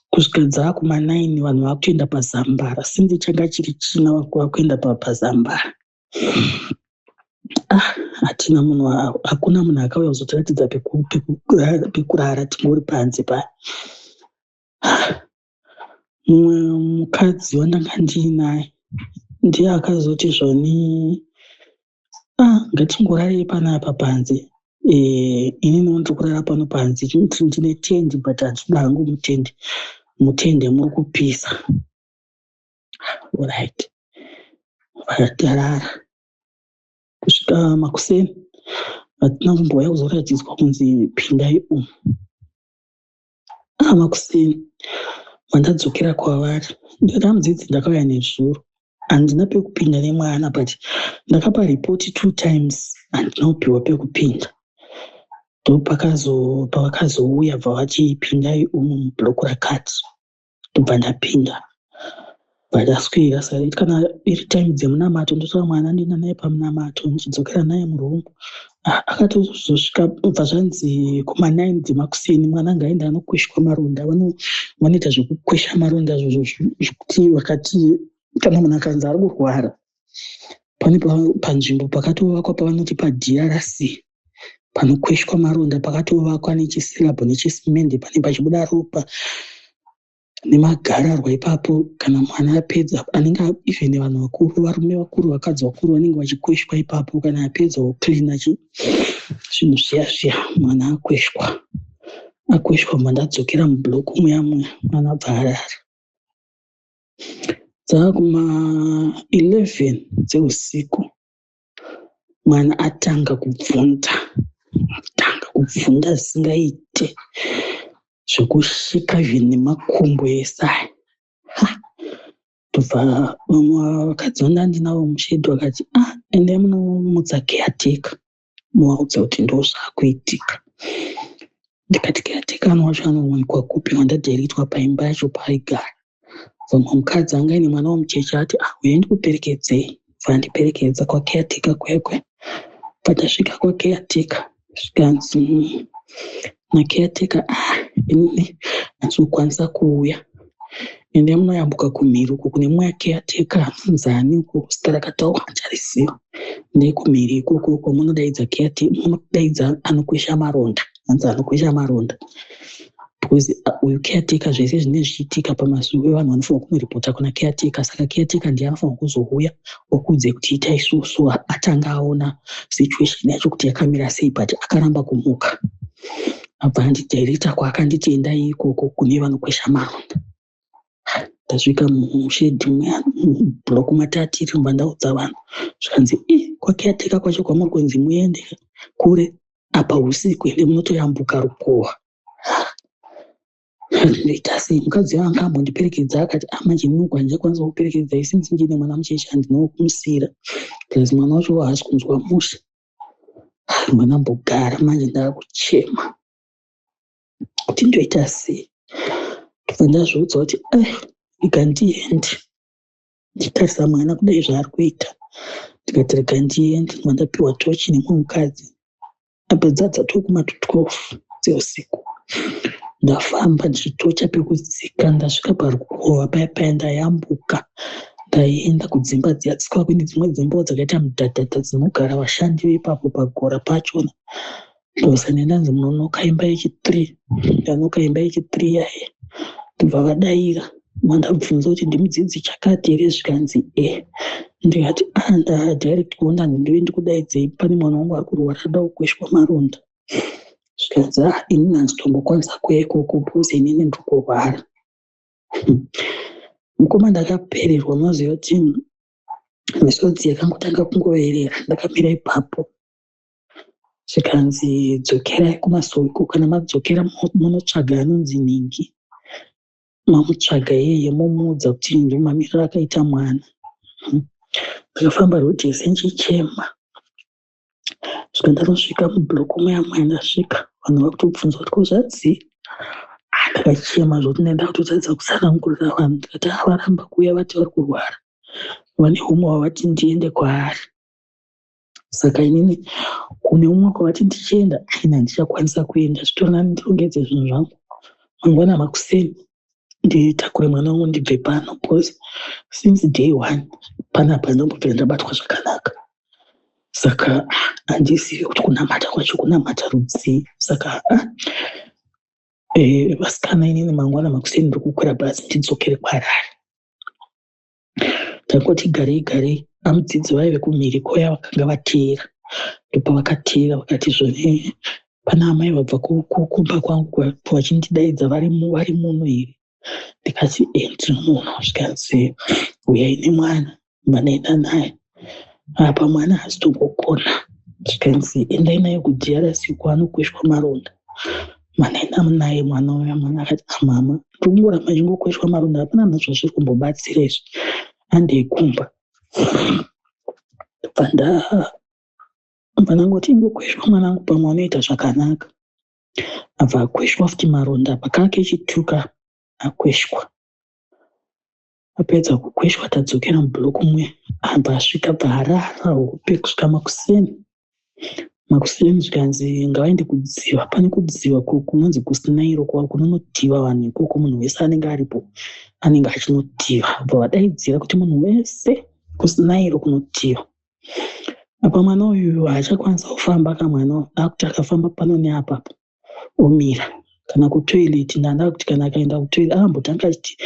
kusvika dzakuma 9 vanhu vakutoenda pazambara. Sinzi changa chiri china vakuenda pazambara. Hatina munhu, hakuna munhu akauya kuzotiratidza pekurara tingori panze paya. Mumwe mukadzi wandanga ndiinaye ndiye akazoti zvoni ngatingorarei panapa panze. Inini ndiri kurara pano panze, ndine tende but handina hangu mutende muri kupisa. Alright. Vatarara kusvika makuseni hatina kumbouya kuzoratidzwa kunzi pindai umu. Makuseni mandadzokera kwavari ndikati amudzidzi, ndakauya nezvuro, handina pekupinda nemwana, but ndakapa ripoti 2 times handina kupiwa pekupinda. Ndo pavakazouya bva vachipindai umu mubhuloku rakati. Ndobva ndapinda. Ndaswera. Saka kana iri time dzemunamato ndotora mwana ndienda naye pamunamato, ndichidzokera naye murumu. Akatozosvika bva zvanzi kuma 9 dzemakuseni mwana ngaenda anokweshwa maronda. Vanoita zvekukwesha maronda zvokuti vakati kana munhu akanzi ari kurwara, pane panzvimbo pakatovakwa pavanoti paDRC panokweshwa maronda, pakatovakwa nechisirabhu nechisimende, pane pachibuda ropa nemagararwa ipapo. Kana mwana apedza, anenge even vanhu vakuru, varume vakuru, vakadzi vakuru vanenge vachikweshwa ipapo. Kana apedza kuklina zvinhu zviya mwana akweshwa. Mandadzokera mubhuloku muya mwana abva arara. Dzakuma 11 dzeusiku mwana atanga kubvunda zvisingaite, zvekushika zvinhu nemakumbo ese aya. Ndobva vamwe vakadzi vandandinavo mushedhi vakati endai munomutsa caretaker. movaudza kuti ndozvakuitika. Ndikati keyatekano wacho anowanikwa kupi? Wandadhairitwa paimba yacho paaigara. Vamwe mukadzi anga ine mwana womucheche ati uye ndikuperekedzei, vandiperekedza kwakeyateka kwekwe. Patasvika kwakeyateka zvikanzi nakeyateka inini handizokwanisa kuuya, ende munoyambuka kumhiri uko kune mumwe akeyateka nzani uko zita rakataurwa handariziva. Nekumhiri ikoko munodaidza munodaidza anokwesha maronda, hanzi anokwesha maronda. Because uyu keyateka zvese zvinenge zvichiitika pamazuva vanhu vanofanira kumuripota kuna keyateka. Saka keyateka ndiye anofanira kuzouya okudze kuti itai isusu, atanga aona situation yacho kuti yakamira sei, but akaramba kumuka. Abva andidhairita kwaakanditi endai ikoko kune vanokwesha maronda. Ndasvika mushedhi mubhuloku matatiri mba ndaudza vanhu zvikanzi kwakeyateka kwacho kwamuri kunzi muende kure apa usiku ende munotoyambuka rukova. Ndoita sei? Mukadzi wanga ambondiperekedza akati manje munogwa ndichakwanisa kuperekedza sinzi ndine mwana mucheche handinawo kumusiyira, because mwana wacho haasi kunzwa musha. Mwana mbogara manje ndaakuchema kuti ndoita sei. Ndobva ndazviudza kuti ikandiende nditarisa mwana kudai zvaari kuita. Ndikati rega ndiende, mandapiwa tochi nemumwe mukadzi. Apedza dzatoo kuma12 dzeusiku. Ndafamba ndichitocha pekudzika, ndasvika parukova paya ndayambuka ndaenda kudzimba dziyatsika kuindi dzimwe dzimbawo dzakaita mudhadhadha dzinogara vashandi veipapo pagora pachona. Ndosane ndanzi munonoka imba yechi3. Ndanoka imba yechi3 yaye. Ndobva vadayira. Mandabvunza kuti ndimudzidzi chakati here, zvikanzi ndikati ndadirect kuona ndive ndikudaidzei, pane mwana wangu ari kurwara ada kukweshwa maronda. Zvikanzi inini handizotombokwanisa kuuya ikoko because inini ndiri kurwara. Mukoma ndakapererwa, unoziva kuti misodzi yakangotanga kungoverera. Ndakamira ipapo zvikanzi dzokerai kumasowe iko, kana madzokera munotsvaga anonzi Ningi, mamutsvaga iyeye momuudza kuti ndomamiriro akaita mwana. Ndakafamba rhodhi yese ndichichema. Svika ndanosvika mubhuloku muyamwe ndasvika, vanhu vakutobvunza kuti kozvadzii? Ndakachema zvokuti ndaenda kutotadza kutsanangurira vanhu. Ndikati varamba kuuya vati vari kurwara, vane umwe wavati ndiende kwaari. Saka inini kune umwe kwavati ndichienda handichakwanisa kuenda, zvitorina ndirongedze zvinhu zvangu mangwana makuseni nditakure mwana wangu ndibve pano, because since day 1 panapa ndombobvira ndabatwa zvakanaka. Saka handizivi kuti kunamata kwacho kunamata rudzii. Saka vasikana inini mangwana makuseni ndiri kukwira bhazi ndidzokere kwaRare. Tangoti garei amudzidzi vaive kumhiri koya vakanga vateera. Ndopa vakateera vakati zvone pana amai vabva kukumba kwangu vachindidaidza vari muno here. Ndikati ndiri muno. Zvikanzi uyai nemwana manaenda naye. Apa mwana haasi tombopona. Zvikanzi endai naye kuDRC kwaanokweshwa maronda. Manaenda naye mwana uya. Mwana akati mama ndongoramba ndingokweshwa maronda, hapana nazvo zviri kumbobatsira izvi, handeikumba. Ndobva ndangoti ingokweshwa mwanangu pamwe unoita zvakanaka. Abva akweshwa futi maronda pakake chituka akweshwa. Apedza kukweshwa tadzokera mubhuloku mwe. Abva asvika bva arara hope kusvika makuseni zvikanzi ngavaende kudziva. Pane kudziva kunonzi kuSinairo kunonodhiva vanhu ikoko, munhu wese anenge aripo anenge achinodhiva. Abva vadaidzira kuti munhu wese kuSinairo kunodhiva. Apa mwana uyu haachakwanisa kufamba, kamwana akuti akafamba pano neapapo omira. Kana kutoileti ndanda kuti kana akaenda kutoileti ambotanga achiti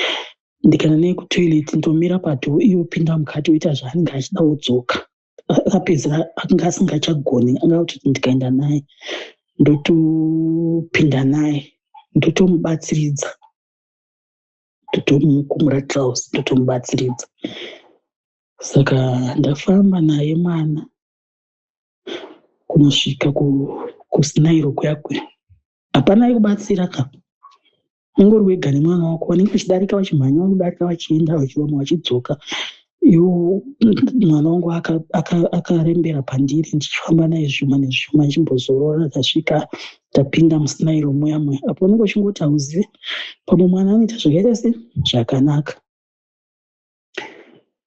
ndikana naye kutoileti ndomira padhoo, iyo pinda mukati oita zvaanenge achida kudzoka. Akapedzera akanga asingachagoni, anga kuti ndikaenda naye ndotopinda naye ndotomubatsiridza, ndotomukumura trousi ndotomubatsiridza. Saka ndafamba naye mwana kunosvika kuSinairo kuyakwe. Hapana kubatsira ka, ungori wega nemwana wako vanenge vachidarika vachimhanya, kudarika vachienda vachivamwe vachidzoka. iwo mwana wangu akarembera pandiri ndichifamba naye zvuma nezvuma nchimbozorora tasvika tapinda musinairo muyamwe apo unenge uchingoti hauzive pamwe mwana anoita zvakaita se zvakanaka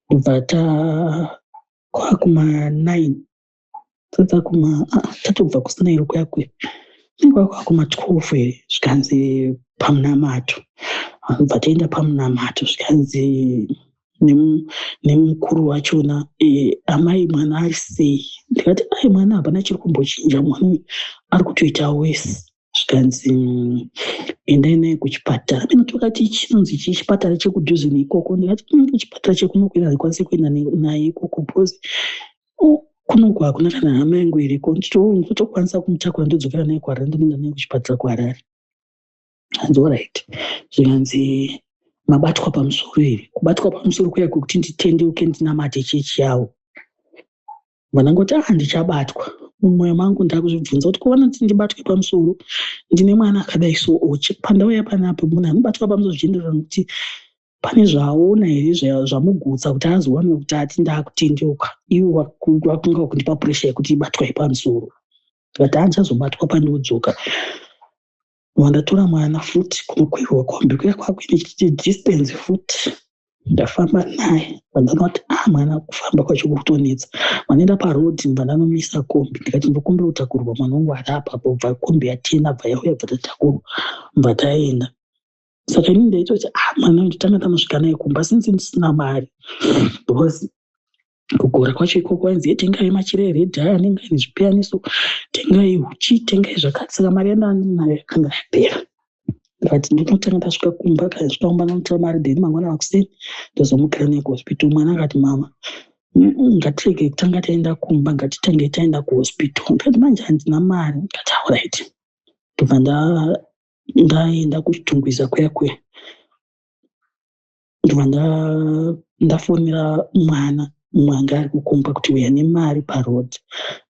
kubva kwakuma9 tatobva kusinairo kuyakwe inga kwakuma12 here zvikanzi pamunamato bva taenda pamunamato zvikanzi nemukuru wachona amai mwana ari sei ndikati ai mwana hapana chiri kumbochinja mwana ari kutoita wese zvikanzi endai naye kuchipatara ino tokati chinonzi chipatara chekudhuze neikoko ndikati chipatara chekunokwira handikwanisi kuenda naye ikoko bcause kunoko hakuna kana hama yangu iriko nditokwanisa kumutakura ndodzokera naye kuharare ndoenda naye kuchipatara kuharare hanzi alright zvikanzi mabatwa pamusoro here kubatwa pamusoro kuya kwekuti nditendeuke ndinamate chechi yawo vanangoti ndichabatwa mumwoyo mangu ndakuzvibvunza kuti kuona kuti ndibatwe pamusoro ndine mwana akadai so oche pandauya panapa munhu anobatwa pamusoro zvichienderana nokuti pane zvaona here zvamugutsa kuti azowane kuti ati ndakutendeuka iwo wakunga kundipa puresha yekuti ibatwa pamusoro tikati andichazobatwa pandiodzoka wandatora mwana futi kunokwirwa kombi kuya kwakuine distance futi ndafamba naye vandanoti mwana kufamba kwacho kutonetsa vanoenda parodhi vandanomisa kombi ndikati ndokumbira kutakurwa mwana wangu ari apapo bva kombi yatena bva yauya bva tatakurwa bva taenda saka ini ndaitoti mwana nditanga tanosvika naye kumba sinzi ndisina mari because kugora kwacho ikoko ainzi tengai machira eredhi aya anenge aine zvipiyaniso tengai uchi tengai zvakati saka mari yandanayo yakanga yapera ndikati ndinotanga tasvika kumba kasvika kumba ndanotora mari then mangwana vakuseni ndozomukira naye kuhospital mwana akati mama ngatirege kutanga taenda kumba ngatitange taenda kuhospital ndikati manje handina mari ndikati alright ndobva ndaenda kuchitungwiza kuyakwe ndobva ndafonera mwana mwanga ari kukomba kuti uya nemari parodhi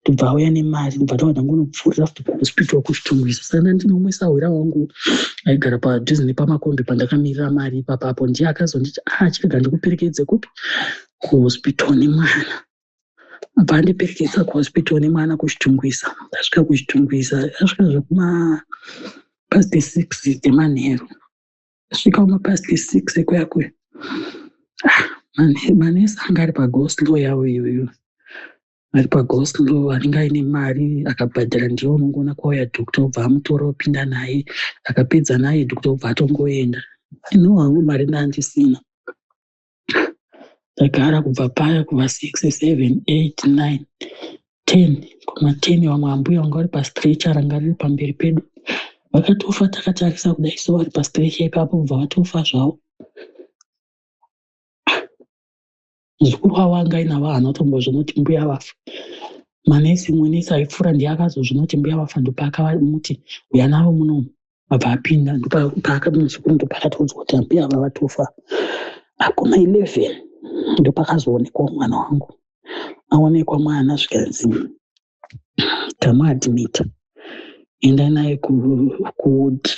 ndobva auya nemari ndobva taona ngonopfuurira futi kuhospital kuchitungwiza saka ndinomwisa hwira wangu aigara padhuze nepamakombi pandakamirira mari ipapapo ndiye akazonditi chirega ndikuperekedze kupi kuhospital nemwana bva ndiperekedza kuhospital nemwana kuchitungwiza ndasvika kuchitungwiza asvika zvekuma past 6 dzemanheru asvika kuma past 6 ekuyakwe manesi anga ari pagoslow yawo iyoyo ari pagoslow anenge aine mari akabhadhara ndiwo unongoona kwauya dhokta obva amutora opinda naye akapedza naye dhokta obva atongoenda ino hangu mari ndandisina ndagara kubva paya kuva 6 7 8 9 10 kuma 10 vamwe ambuya vanga vari pastrecha ranga riri pamberi pedu vakatofa takatarisa kudai so vari pastrecha ipapo kubva vatofa zvavo muzukuru wavo anga ainavo hanotombozvinoti mbuya vafa manesi mwenesi aipfuura ndiye akazozvinoti mbuya vafa ndopakamuti uya navo munomu abva apinda ndopamuzukuru ndopakatodzwa kuti mbuya ava vatofa akuma 11 ndopakazoonekwa mwana wangu aonekwa mwana zvikanzi tamuadhimita enda naye kuwodi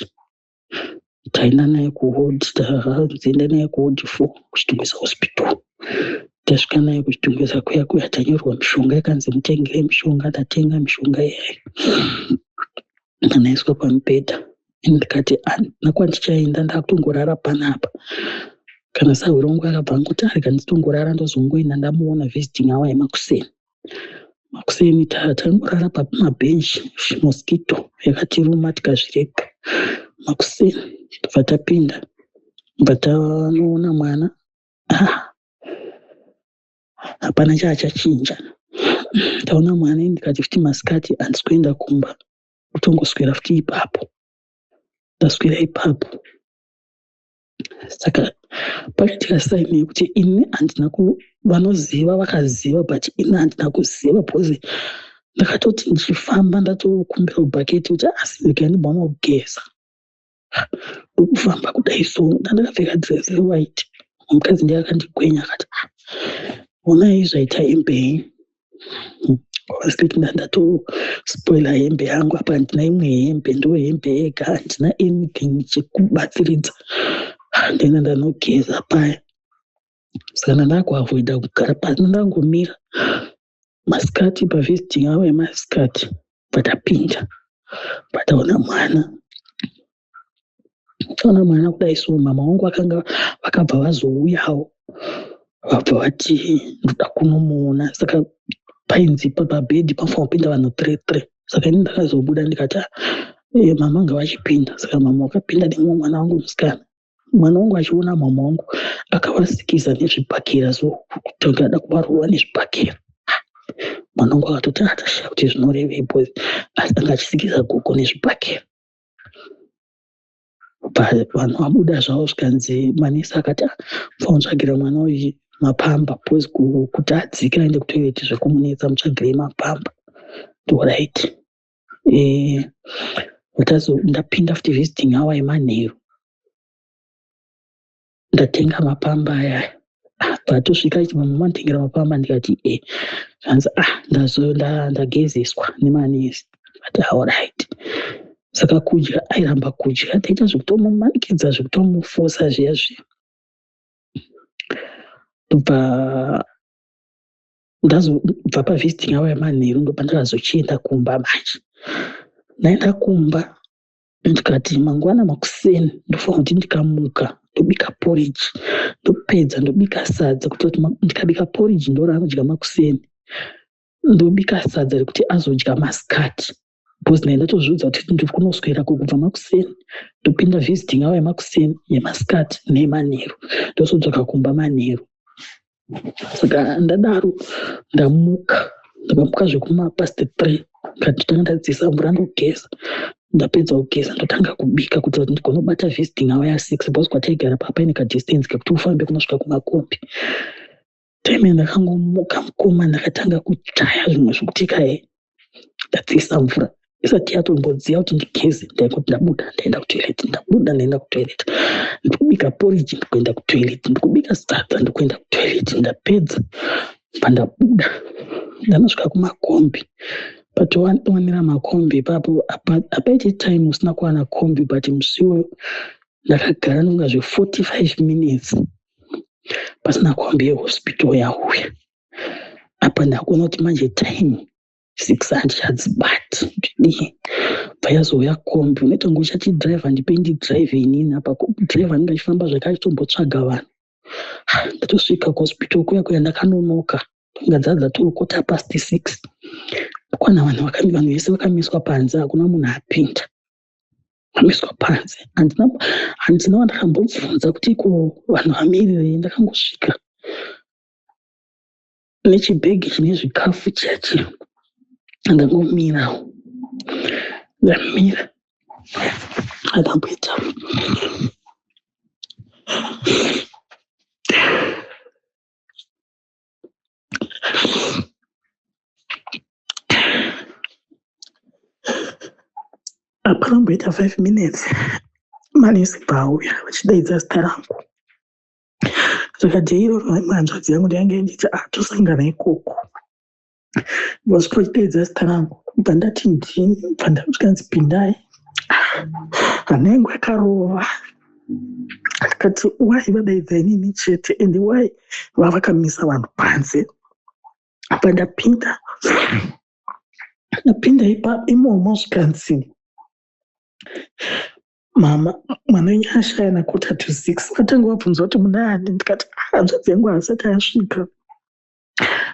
taenda naye kuwodi taenda naye kuwodi 4 kuchitungwiza hospital tasvika naye kuchitungwiza kuya tanyorwa mishonga yakanzi mutengere mishonga tatenga mishonga iyayo anaiswa pamubhedha ndikati nakwandichaenda ndakutongorara panapa kana sahwiro wangu akabva nguti arega nditongorara ndozongoenda ndamuona visiting hour yemakuseni tangorara pamabhenji mosquito yakatiruma tikazvireka makuseni tobva tapinda bva tanoona mwana hapana chaachachinja taona mwana ndikati futi masikati handisi kuenda kumba kutongoswera futi ipapo ndaswera ipapo saka pakatika saini yekuti ini handina vanoziva vakaziva but ini handina kuziva bcause ndakatoti ndichifamba ndatokumbira bhaketi kuti asizika ndibwana kugeza ndokufamba kudai so ndandakapfeka dress rewhite mukadzi ndiye akandigwenya akati onai zvaita hembe kwasiti ndatospoila hembe yangu apa handina imwe hembe ndo hembe yega handina anything chekubatsiridza ndena ndanogeza paya saka ndakuavoida kugara pasi, ndangomira masikati pavhisiting avo yemasikati. Patapinda pataona mwana kudai, so mama wangu vakabva vazouyawo, vabva vati ndoda kunomuona. Saka painzi pabhedhi pafanira kupinda vanhu 3-3. Saka ini ndakazobuda ndikati mama anga vachipinda. Saka mama wakapinda nemumwe mwana wangu musikana. Mwana wangu achiona mama wangu akavasikisa nezvibhakera, so kuti ada kubarwa nezvibhakera. Mwana wangu akatoti atashaya kuti zvinorevei bozi, asi anga achisikisa guku nezvibhakera. Vanhu vabuda zvavo zvikanzi manesi akati famutsvagira mwana uyu mapamba bozi kuti adzike aende kutoireti zvekumunetsa, mutsvagirei mapamba. Ndoright. Ndapinda futi visiting hour yemanheru, ndatenga mapamba aya. Patosvika mama manditengera mapamba, ndikati zvanzi ndagezeswa nemanesi. Ati alright. Saka kudya airamba kudya, taita zvekutomumanikidza zvekutomufosa zviya zviya. Ndabva pavhisiting hour yemanheru ndopa ndakazochienda kumba manje. Naenda kumba ndikati mangwana makuseni ndofanira kuti ndikamuka ndobika porridge, ndopedza ndobika sadza, kuti ndikabika porridge ndoraanodya makuseni, ndobika sadza rekuti azodya masikati. Because naenda tozviudza kuti ndiri kunoswera kubva makuseni, ndopinda visiting hour yemakuseni, yemasikati neyemanheru, ndozodzoka kumba manheru. Saka ndadaro ndamuka zvekuma3:30, ndikatanga ndadzisa mvura ndogeza. Ndapedza kugeza ndotanga kubika kuti ndigone kubata visiting hour ya6, because kwataigara papa ine kadistance kekuti ufambe kunosvika kumakombi. Time ndakangomuka mukoma, ndakatanga kuchaya zvimwe zvekuti ndadzisa mvura isati yatombodziya kuti ndigeze. Ndaikuti ndabuda ndaenda kutoilet, ndikubika porridge ndikuenda kutoilet, ndikubika sadza ndikuenda kutoilet. Ndapedza pandabuda ndanosvika kumakombi. Patowanira makombi ipapo apaiti time usina kuwana kombi, but musi uyo ndakagara nonga 45 minutes pasina kombi yehospital yauya. Apa ndakuona kuti manje time 6 handicadzibati. Payazouya kombi, unoitonga uchachidhiraivha ndipe ndidhiraivhe inini. Apa dhiraivha anenge achifamba zvakachitombotsaga vanhu. Ndatosvika kuhospital kuya ndakanonoka, ngadzadza tiri 6:15. Kwana vanhu vese vakamiswa panze, hakuna munhu apinda, vamiswa panze. Handina wandakambobvunza kuti vanhu vamirirei. Ndakangosvika nechibhegi chine zvikafu chacho, ndangomira, ndamira ndamboita apanomboita 5 minutes manesi paauya vachidaidza zita rangu. Saka jeiroro hanzvadzi yangu ndiyange nditi tosangana ikoko. Vasvika vachidaidza zita rangu, pandati ndini, pandasvikanzi pindai, hana yangu yakarova. Ndikati wai vadaidza inini chete, ende wai vavakamisa vanhu panze. Pandapinda imomo zvikanzi mama, mwana wenyu ashaya na 5:45. Vakatanga vabvunza kuti munani, ndikati hanzvadzi yangu haasati asvika.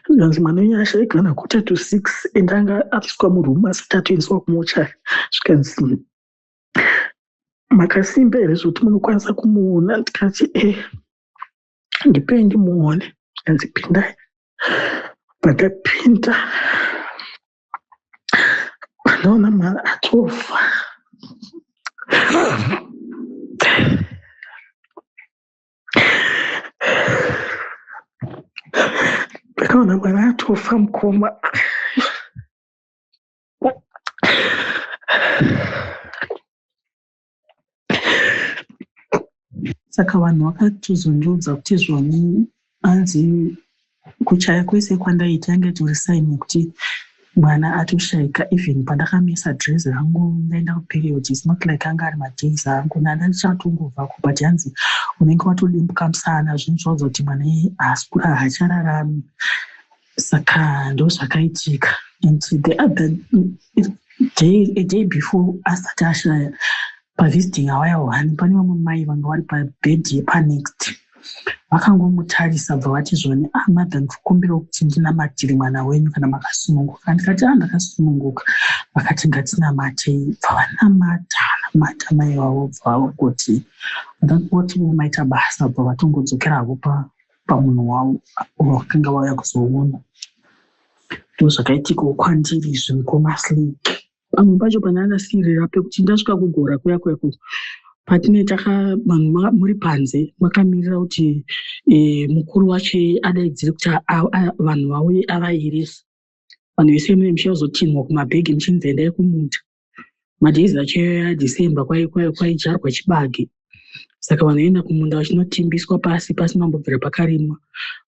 Zvanzi mwana wenyu ashayika na 5:45, ende anga aiswa murumu asati atoendeswa kumochari. Zvikanzi makasimba here zvokuti munokwanisa kumuona. Ndikati ndipei ndimuone. Zvikanzi pindai. Pandapinda pandaona mwana atofa. Pakaona mwana atofa mukoma. Saka vanhu vakatozondiudza kuti zvoni anzi kuchaya kwese kwandaita yange tori saini kuti mwana atoshaika. Even pandakamisa dress rangu ndaenda kuperiod, it's not like anga ari madays angu, nandachatongobvako, but hanzi unenge watodimbuka musana, zvinhu zvazoti mwana hachararami. Saka ndo zvakaitika. And the other a day before asati ashaya pavisiting awaya 1, pane vamwe mai vanga vari pabhedhi yepanext vakangomutarisa bva vati zvone, madha ndikukumbira kuti ndinamatire mwana wenyu kana makasununguka. Ndikati ndakasununguka. Vakati ngatinamatei. Bva vanamata mai vavo, bva kuti ndakoti maita basa, bva vatongodzokerawo pamunhu wavo wakanga vauya kuzoona. Ndo zvakaitikawo kwandiri zvemikomasli. Pamwe pacho panandasirira pekuti ndasvika kugora kuya patine vanhu muri panze makamirira kuti mukuru wacho adaidzire kuti vanhu vauye avairesa. Vanhu vese mune muchazotinhwa kumabhegi muchinzi endai kumunda. Madhezi acho yaDhisemba kwaidyarwa chibage. Saka vanoenda kumunda vachinotimbiswa pasi pasinambobvira pakarimwa,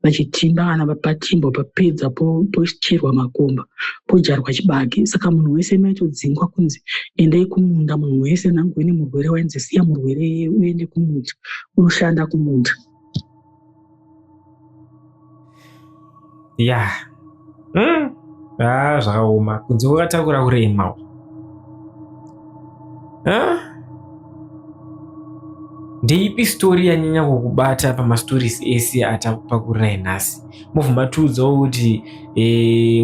vachitimba. Kana patimbwa papedza pocherwa makomba podyarwa chibage. Saka munhu wese maitodzingwa kunzi endai kumunda. Munhu wese nangu ine murwere wainzi siya murwere uende kumunda, unoshanda kumunda. Zvakaoma kunze kwakatakura kurema. Ndeipi story yanyanya kukubata pamastories ese atapakurira nhasi? Mubva matiudzawo kuti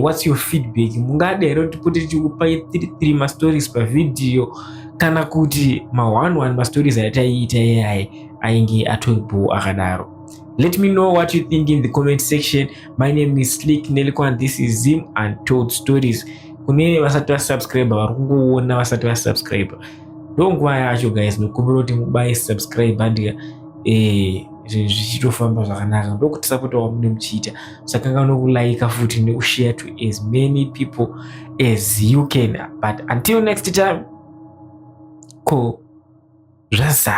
what's your feedback? Mungadero tipote tichikupa 3 mastories pavidhiyo, kana kuti ma1 mastories ataiita AI ainge atoripo akadaro. Let me know what you think in the comment section. My name is Slick Neliko and this is Zim Untold Stories. Kune vasati vasubscribe vari kungoona vasati vasubscribe, ndonguva yacho guys, nokumbira kuti mubaye subscribe andika zvichitofamba zvakanaka, ndokuti support wamune muchiita. Saka kanganwa kulike futi nekushare to as many people as you can. But until next time, ko zvaza.